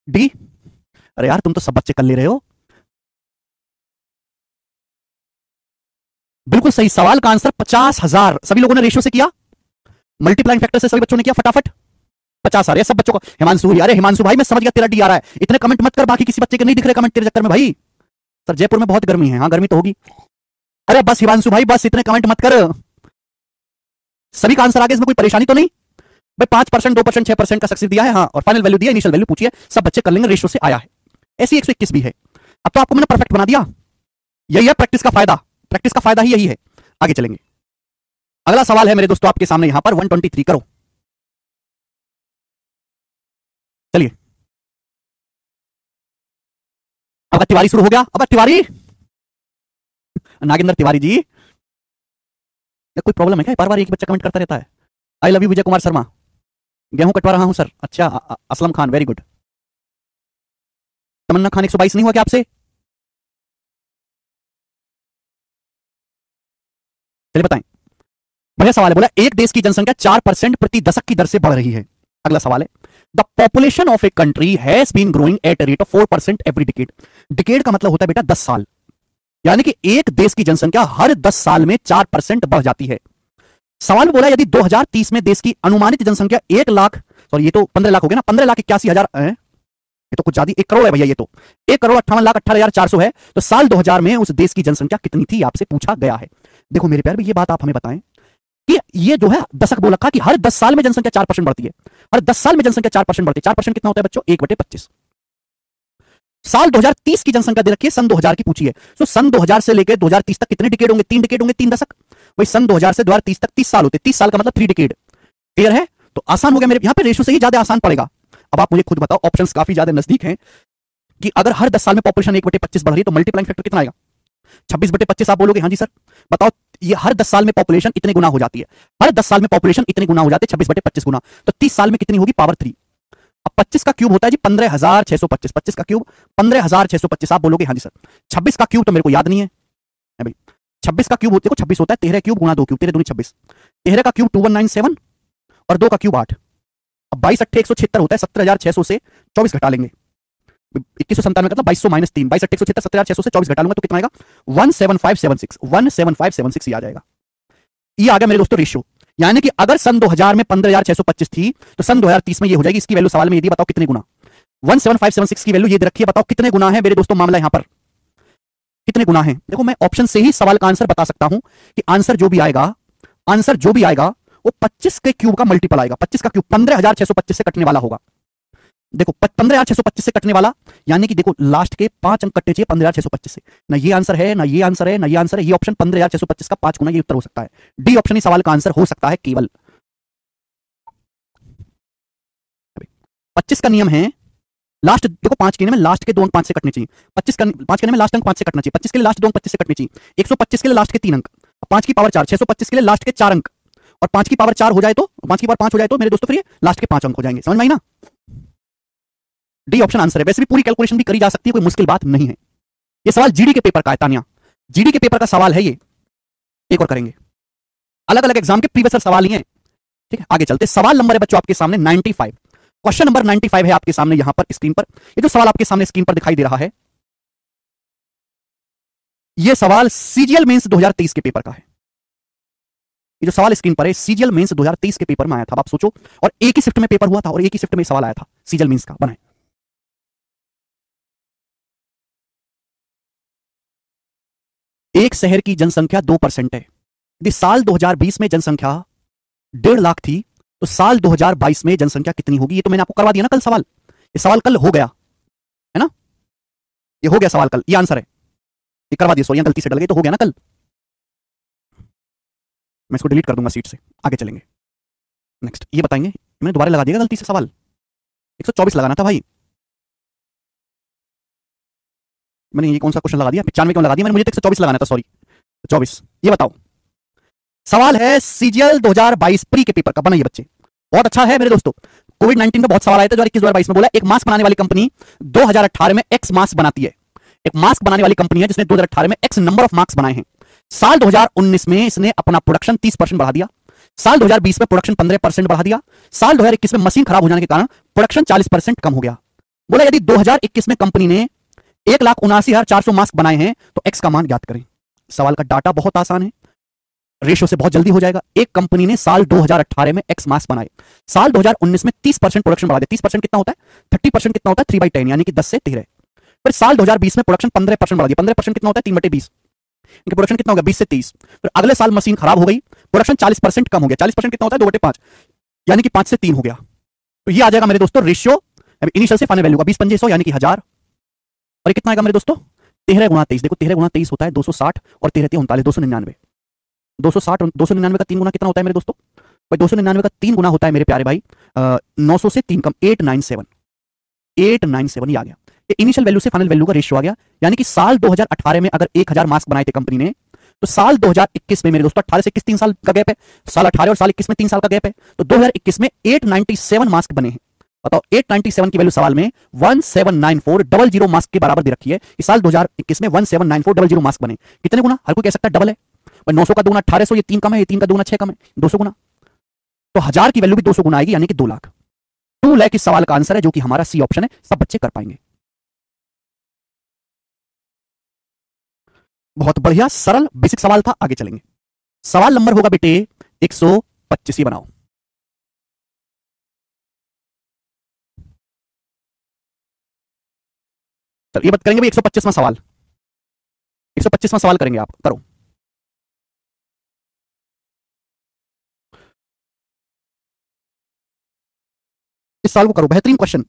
डी। अरे यार तुम तो सब बच्चे कर ले रहे हो। बिल्कुल सही, सवाल का आंसर 50,000। सभी लोगों ने रेशियो से किया, मल्टीप्लाइंग फैक्टर से सभी बच्चों ने किया फटाफट। 50,000 ये सब बच्चों को। हिमांशु, अरे हिमांशु भाई मैं समझ गया तेरा डी आ रहा है, इतने कमेंट मत कर, बाकी किसी बच्चे के नहीं दिख रहे कमेंट तेरे चक्कर में भाई। सर जयपुर में बहुत गर्मी है। हाँ गर्मी तो होगी। अरे बस हिमांशु भाई बस, इतने कमेंट मत कर। सभी का आंसर आ गया, इसमें कोई परेशानी तो नहीं भाई? 5%, 2%, 6% का सक्सेस दिया है। हाँ, और फाइनल वैल्यू दिया, इनिशियल वैल्यू पूछिए, सब बच्चे कर लेंगे, रेशियो से आया है। ऐसी 121 भी है। अब तो आपको मैंने परफेक्ट बना दिया। यही है प्रैक्टिस का फायदा, प्रैक्टिस का फायदा ही यही है। आगे चलेंगे, अगला सवाल है मेरे दोस्तों आपके सामने यहां पर 123 करो। चलिए अब तिवारी शुरू हो गया। अब तिवारी, नागेंद्र तिवारी जी, कोई प्रॉब्लम है क्या? बार बार एक बच्चा कमेंट करता रहता है। I love you Vijay Kumar Sharma, गेहूं कटवा रहा हूं सर। अच्छा असलम खान, वेरी गुड। तमन्ना खान 122 नहीं हुआ क्या आपसे? चलिए बताएं। बढ़िया सवाल है। बोला एक देश की जनसंख्या 4% प्रति दशक की दर से बढ़ रही है। अगला सवाल है, the population of a country has been growing at a rate of 4% every decade. Decade का मतलब होता है बेटा 10 साल, यानी कि एक देश की जनसंख्या हर 10 साल में 4% बढ़ जाती है। सवाल में बोला यदि 2030 में देश की अनुमानित जनसंख्या 1 लाख, सॉरी ये तो 15 लाख हो गया ना, 15,81,000 है, ये तो कुछ ज्यादा, 1 करोड़ है भैया, ये तो 1,58,18,400 है। तो साल 2000 में उस देश की जनसंख्या कितनी थी आपसे पूछा गया है। देखो मेरे प्यार, ये बात आप हमें बताएं कि ये जो है दशक बोल रखा कि हर 10 साल में जनसंख्या 4% बढ़ती है। हर 10 साल में जनसंख्या 4% बढ़ती है। 4% कितना होता है बच्चों? 1/25। साल 2030 की जनसंख्या दे रखी है, सन 2000 की पूछी है। तो सन 2000 से लेकर 2030 तक कितने डिकेड होंगे? 3 डिकेड होंगे, 3 दशक। वही सन 2000 से 2030 तक 30 साल होते, 30 साल का मतलब 3 डिकेड। क्लियर है? तो आसान हो गया मेरे, यहां पे रेशियो से ही ज्यादा आसान पड़ेगा। अब आप मुझे खुद बताओ, ऑप्शंस काफी ज्यादा नजदीक हैं कि अगर हर 10 साल में पॉपुलेशन 1/25 बढ़ रही है तो मल्टीप्लाइंग फैक्टर कितना आएगा? 26/25 आप बोलोगे हाँ जी सर। बताओ ये हर 10 साल में पॉपुलेशन इतने गुना हो जाती है, हर 10 साल में पॉपुलेशन इतने गुना हो जाते हैं, 26/25 गुना, तो 30 साल में कितनी होगी? पावर 3। अब 25 का क्यूब होता है जी 15,625। 25 का क्यूब 15,625 आप बोलोगे हाँ जी सर। 26 का क्यूब तो मेरे को याद नहीं है भाई। 26 का क्यूब देखो 26 होता है, 13 क्यूब गुना 2 क्यूब, 13 दूनी 26। 13 का क्यूब 2197 और 2 का क्यूब 8। अब 22 अट्ठे 176 होता है, 17,600 से 24 घटा लेंगे, 2197 का 2200 माइनस 3, 22 अट्ठे 176, 17,600 से 24 घटा लूंगा तो कितना आएगा? 17576। 17576 ये आ जाएगा। ये आ गया मेरे दोस्तों रेशियो। यानी कि अगर सन 2000 में 15,625 थी तो सन 2030 में ये हो जाएगी। इसकी वैल्यू सवाल में ये दी, बताओ कितने गुना? 17576 की वैल्यू ये दे रखी है, बताओ कितने गुना है मेरे दोस्तों? मामला यहां पर कितने गुना है? देखो मैं ऑप्शन से ही सवाल का आंसर बता सकता हूं कि आंसर जो भी आएगा, आंसर जो भी आएगा वो 25 के क्यूब का मल्टीपल आएगा। 25 का क्यूब 15,625 से कटने वाला होगा। देखो 15,625 से कटने वाला, यानी कि देखो लास्ट के 5 अंक कटने चाहिए 15,625 से। ना ये आंसर है, ना ये आंसर है, ना ये आंसर है। ये ऑप्शन 15,625 का 5 गुना ये उत्तर हो सकता है। डी ऑप्शन ही सवाल का आंसर हो सकता है केवल। 25 का नियम है, लास्ट देखो 5 के नियम में लास्ट के 2 अंक 5 से कटने चाहिए। 25 का 5 के नियम में लास्ट अंक 5 से कटना चाहिए। 25 के लिए लास्ट 2 अंक 25 से कटने चाहिए। 125 के लिए लास्ट के 3 अंक, 5 की पावर 4, 625 के लिए लास्ट के 4 अंक, और 5 की पावर 4 हो जाए तो 5 की पावर 5 हो जाए तो मेरे दोस्तों फिर ये लास्ट के 5 अंक हो जाएंगे। समझ में आई ना? डी ऑप्शन आंसर है। वैसे भी पूरी कैलकुलेशन भी करी जा सकती है, कोई मुश्किल बात नहीं है। ये सवाल जीडी के पेपर का है तानिया, जीडी के पेपर का सवाल है ये। एक और करेंगे, अलग अलग एग्जाम के प्रीवियस सवाल ही हैं। ठीक है, आगे चलते। सवाल नंबर है बच्चों आपके सामने 95। क्वेश्चन नंबर 95 है आपके सामने यहां पर स्क्रीन पर। ये जो सवाल आपके सामने स्क्रीन पर दिखाई दे रहा है, ये सवाल सीजीएल मेंस 2023 के पेपर का है। ये जो सवाल स्क्रीन पर है सीजीएल मेंस 2023 के पेपर में आया था। आप सोचो, और एक ही शिफ्ट में पेपर हुआ था और एक ही शिफ्ट में सवाल आया था सीजीएल मेंस का बनाए। एक शहर की जनसंख्या 2% है। यदि साल 2020 में जनसंख्या 1.5 लाख थी तो साल 2022 में जनसंख्या कितनी होगी? ये तो मैंने आपको करवा दिया ना कल सवाल। ये सवाल कल हो गया है ना, ये हो गया सवाल कल, ये आंसर है, ये करवा दिया। सॉरी गलती से डल गई, तो हो गया ना कल। मैं इसको डिलीट कर दूंगा सीट से। आगे चलेंगे, नेक्स्ट ये बताएंगे। मैंने दोबारा लगा दिया गलती से सवाल, 124 लगाना था भाई। मैंने ये कौन सा क्वेश्चन लगा दिया? 95 क्यों लगा दिया मैंने? मुझे तो 124 लगाना था, सॉरी 24। ये बताओ, सवाल है सीजीएल 2022 प्री के पेपर का, बनाइए बच्चे। बहुत अच्छा है मेरे दोस्तों। कोविड-19 में बहुत सवाल आए थे 2021-2022 में। बोला एक मास्क बनाने वाली कंपनी 2018 में एक्स मास्क बनाती है। एक मास्क बनाने वाली कंपनी है जिसने 2018 में एक्स नंबर ऑफ मास्क बनाए हैं। साल 2019 में इसने अपना प्रोडक्शन 30% बढ़ा दिया। साल 2020 में प्रोडक्शन 15% बढ़ा दिया। साल 2021 में मशीन खराब हो जाने के कारण प्रोडक्शन 40% कम हो गया। बोला यदि 2021 में कंपनी ने 1,79,400 मास्क बनाए हैं तो एक्स का मान ज्ञात करें। सवाल का डाटा बहुत आसान है, रेशियो से बहुत जल्दी हो जाएगा। एक कंपनी ने साल 2018 में एक्स मास्क बनाए, साल 2019 में 30% प्रोडक्शन बढ़ा दिया। 30% कितना होता है? 30% कितना होता है? 3/10 यानी कि 10 से 13। फिर साल 2020 में प्रोडक्शन 15% बढ़ा दिया। 15% कितना होता है? 3/20। इनके प्रोडक्शन कितना हो गया? 20 से 30। फिर अगले साल मशीन खराब हो गई, प्रोडक्शन 40% कम हो गया। 40% कितना होता है? 2/5 यानी कि 5 से 3 हो गया। तो ये आ जाएगा मेरे दोस्तों रेशियो इनिशियल से फाइनल वैल्यू का। 20 पंजे 100 यानी कि 1000। और ये कितना आएगा मेरे दोस्तों? 13 गुणा 23। देखो 13 गुणा 23 होता है 260 और 13 39 299। 260 और 299 का 3 गुना कितना होता है मेरे दोस्तों? भाई 299 का 3 गुना होता है मेरे प्यारे भाई 900 से 3 कम 897। 897 ये आ गया। ये इनिशियल वैल्यू से फाइनल वैल्यू का रेशियो आ गया। यानी कि साल 2018 में अगर 1000 मास्क बनाए थे कंपनी ने, तो साल 2021 में मेरे दोस्तों 18 से 21 3 साल का गैप है। साल 18 और साल 21 में 3 साल का गैप है। तो 2021 में 897 मास्क बने हैं। बताओ 897 की वैल्यू सवाल में 179400 मास्क के बराबर दे रखी है। इस साल 2021 में 179400 मास्क बने। कितने गुना? हर कोई कह सकता है डबल है। 900 का 2 गुना 1800, ये 3 कम है, ये 3 का 2 गुना 6 कम है, 200 गुना। तो 1000 की वैल्यू भी 200 गुना आएगी यानी कि 2 लाख। 2 लाख इस सवाल का आंसर है, जो कि हमारा सी ऑप्शन है। सब बच्चे कर पाएंगे। बहुत बढ़िया, सरल बेसिक सवाल था। आगे चलेंगे। सवाल नंबर होगा बेटे 125। ही बनाओ। चल ये बात करेंगे भाई 125वां सवाल। 125वां सवाल करेंगे, आप करो। इस साल को करो, बेहतरीन क्वेश्चन।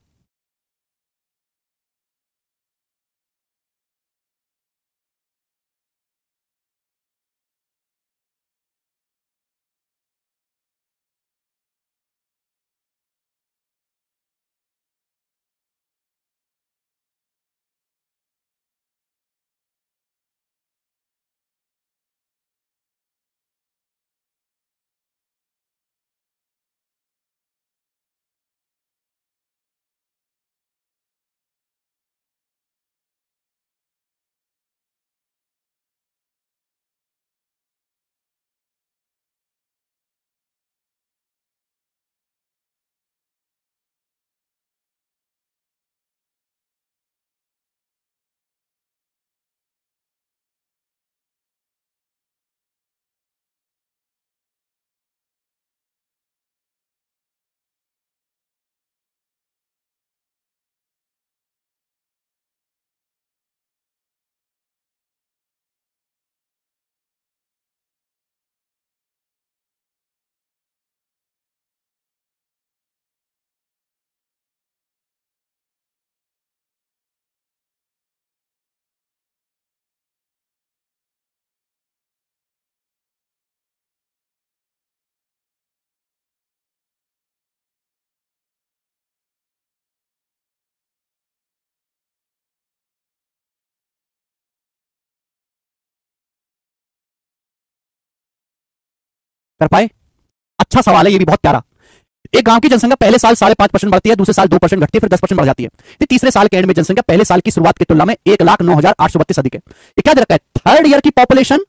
कर पाए? अच्छा सवाल है, ये भी बहुत प्यारा। एक गांव की जनसंख्या पहले साल 5.5% बढ़ती है, दूसरे साल 2% घटती है, फिर 10% बढ़ जाती है। फिर तीसरे साल के एंड में जनसंख्या पहले साल की शुरुआत की तुलना में 1,09,832 अधिक है। ये क्या दे रखा है? थर्ड ईयर की पॉपुलेशन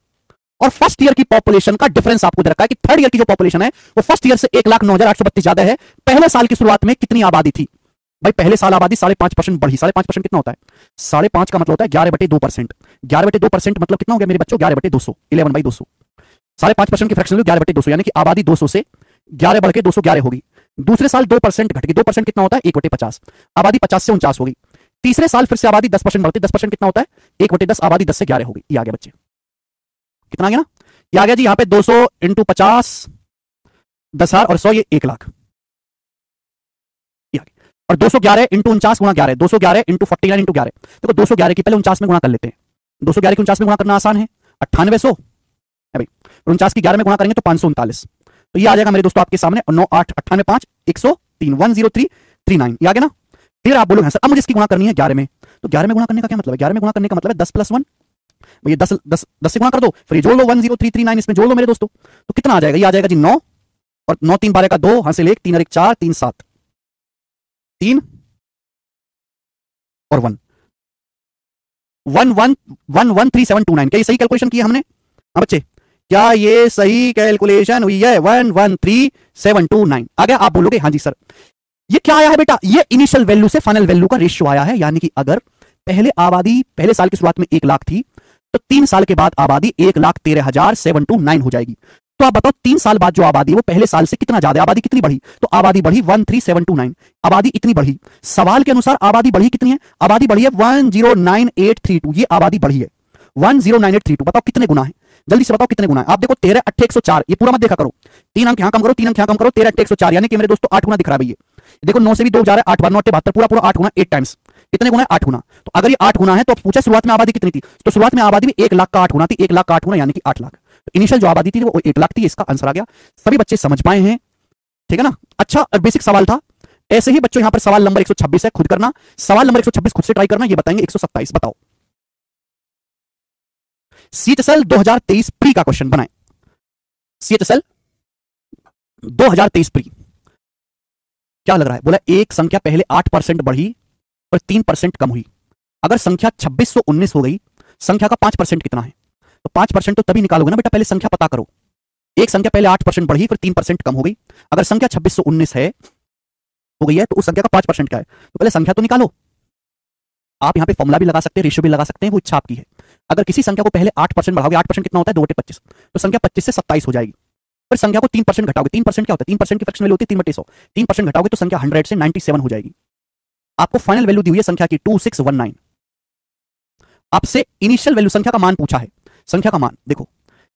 और फर्स्ट ईयर की पॉपुलेशन का डिफरेंस आपको दे रखा है कि थर्ड ईयर की जो पॉपुलेशन है वो फर्स्ट ईयर से 1,09,832 ज्यादा है। पहले साल की शुरुआत में कितनी आबादी थी? भाई पहले साल आबादी 5.5% बढ़ी। 5.5% कितना होता है? 5.5 का मतलब होता है 11/2%। 11/2% मतलब कितना हो गया मेरे बच्चों? 11/200, 11/200। 5.5% की फ्रैक्शन 11/200 यानी कि आबादी 200 से 11 बढ़ के 211 होगी। दूसरे साल 2% घट गई। 2% कितना होता है? 1/50। आबादी 50 से 49 होगी। तीसरे साल फिर से आबादी 10% बढ़ती है। 10% कितना होता है? 1/10। आबादी 10 से 11 होगी। ये आ गया बच्चे, कितना आ गया ना? ये आ गया जी यहाँ पे 200 × 50, 10,000 और 100, ये 1 लाख। और 211 × 49 गुणा 11, 211 × 49 × 11। देखो 211 की पहले 49 में गुणा कर लेते हैं। 211 की 49 में गुणा करना आसान है, 9800 है भाई। 49 की 11 में गुणा करेंगे तो 539। तो ये आ जाएगा मेरे दोस्तों आपके सामने 9 8 98 5 103 10339। ये आ गया ना? फिर आप बोलोगे सर अब मुझे इसकी गुणा करनी है 11 में। तो 11 में गुणा करने का क्या मतलब है? 11 में गुणा करने का मतलब है 10 + 1। भैया 10 से गुणा कर दो, फिर जोड़ लो 10339 इसमें जोड़ लो मेरे दोस्तों। तो कितना आ जाएगा? ये आ जाएगा जी 9 और 9 3 12 का 2, हासिल 1 3 और 1 4 3 7 3 और 1 113729। क्या ये सही कैलकुलेशन की हमने? हाँ बच्चे, क्या ये सही कैलकुलेशन हुई है? 113729 आ गया? आप बोलोगे हाँ जी सर। ये क्या आया है बेटा? ये इनिशियल वैल्यू से फाइनल वैल्यू का रेशियो आया है। यानी कि अगर पहले आबादी पहले साल की शुरुआत में 1 लाख थी, तो 3 साल के बाद आबादी 1,13,729 हो जाएगी। तो आप बताओ 3 साल बाद जो आबादी है वो पहले साल से कितना ज्यादा, आबादी कितनी बढ़ी? तो आबादी बढ़ी 13,729, आबादी इतनी बढ़ी। सवाल के अनुसार आबादी बढ़ी कितनी है? आबादी बढ़ी है 109832, ये आबादी बढ़ी है 109832। बताओ कितने गुना है? जल्दी से बताओ कितने गुना है? आप देखो 13 8 104, ये पूरा मत देखा करो, 3 अंक यहां कम करो, 3 अंक यहां कम करो, 13 8 104, यानी कि मेरे दोस्तों 8 गुना दिख रहा है भैया। देखो 9 से भी 2 जा रहा है, 8 बार 9 8 72, पूरा पूरा 8 गुना, 8 टाइम्स। कितने गुना है? 8 गुना। तो अगर ये 8 गुना है तो पूछा शुरुआत में आबादी कितनी थी? तो शुरुआत में आबादी भी 1 लाख का 8 गुना थी, 1 लाख का 8 गुना यानी कि 8 लाख। तो इनिशियल जो आबादी थी वो 1 लाख थी, इसका आंसर आ गया। सभी बच्चे समझ पाए हैं? ठीक है ना? अच्छा, बेसिक सवाल था। ऐसे ही बच्चों यहां पर सवाल नंबर 126 है, खुद करना। सवाल नंबर 126 खुद से ट्राई करना, ये बताएंगे 127। बताओ सीएचएसएल 2023 प्री का क्वेश्चन बनाए। सीएचएसएल 2023 प्री क्या लग रहा है? बोला एक संख्या पहले 8% बढ़ी और 3% कम हुई। अगर संख्या 2619 हो गई, संख्या का 5% कितना है? तो 5% तो तभी निकालोगे ना बेटा, पहले संख्या पता करो। एक संख्या पहले 8% बढ़ी फिर 3% कम हो गई। अगर संख्या 2619 है हो गई है तो उस संख्या का 5% क्या है? तो पहले संख्या तो निकालो। आप यहां पे फॉर्मुला भी लगा सकते हैं, रेशियो भी लगा सकते हैं, वो इच्छा आपकी है। अगर किसी संख्या को पहले 8% बढ़ाओगे, 8% कितना होता है? 2/25, तो संख्या 25 से 27 हो जाएगी। फिर संख्या को 3% घटाओगे, 3% क्या होता है? 3% की फ्रैक्शन वैल्यू होती है 3/100। 3% घटाओगे तो संख्या 100 से 97 हो जाएगी। आपको फाइनल वैल्यू दी हुई है संख्या की 2619। आपसे इनिशियल वैल्यू संख्या का मान पूछा है। संख्या का मान देखो,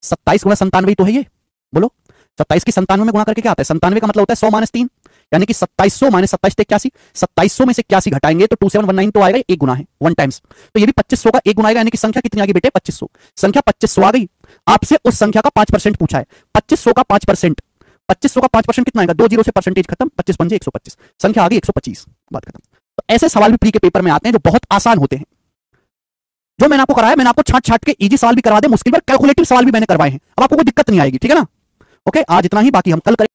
27 गुणा 97 तो है ये। बोलो 27 की 97 में गुणा करके क्या आता है? 97 का मतलब होता है 100 - 3, यानी कि 2700 - 27 से 81। 2700 में से 81 घटाएंगे तो 2719 तो आएगा, एक गुना है, 1 टाइम्स। तो ये भी 2500 का एक गुना आएगा, यानी कि संख्या कितनी आ गई बेटे? 2500। संख्या 2500 आ गई। आपसे उस संख्या का 5% पूछा है। 2500 का 5%, 2500 का 5% कितना आएगा? 2 जीरो से परसेंटेज खत्म, 25 पंजे 125, संख्या आ गई 125, बात खत्म। तो ऐसे सवाल भी प्री के पेपर में आते हैं जो बहुत आसान होते हैं। जो मैंने आपको कराया, मैंने आपको छाट छाट के इजी सवाल भी करवा दे, मुश्किल पर कैलकुलेटिव सवाल भी मैंने करवाए हैं। अब आपको कोई दिक्कत नहीं आएगी, ठीक है ना? ओके, आज इतना ही, बाकी हम कल करेंगे।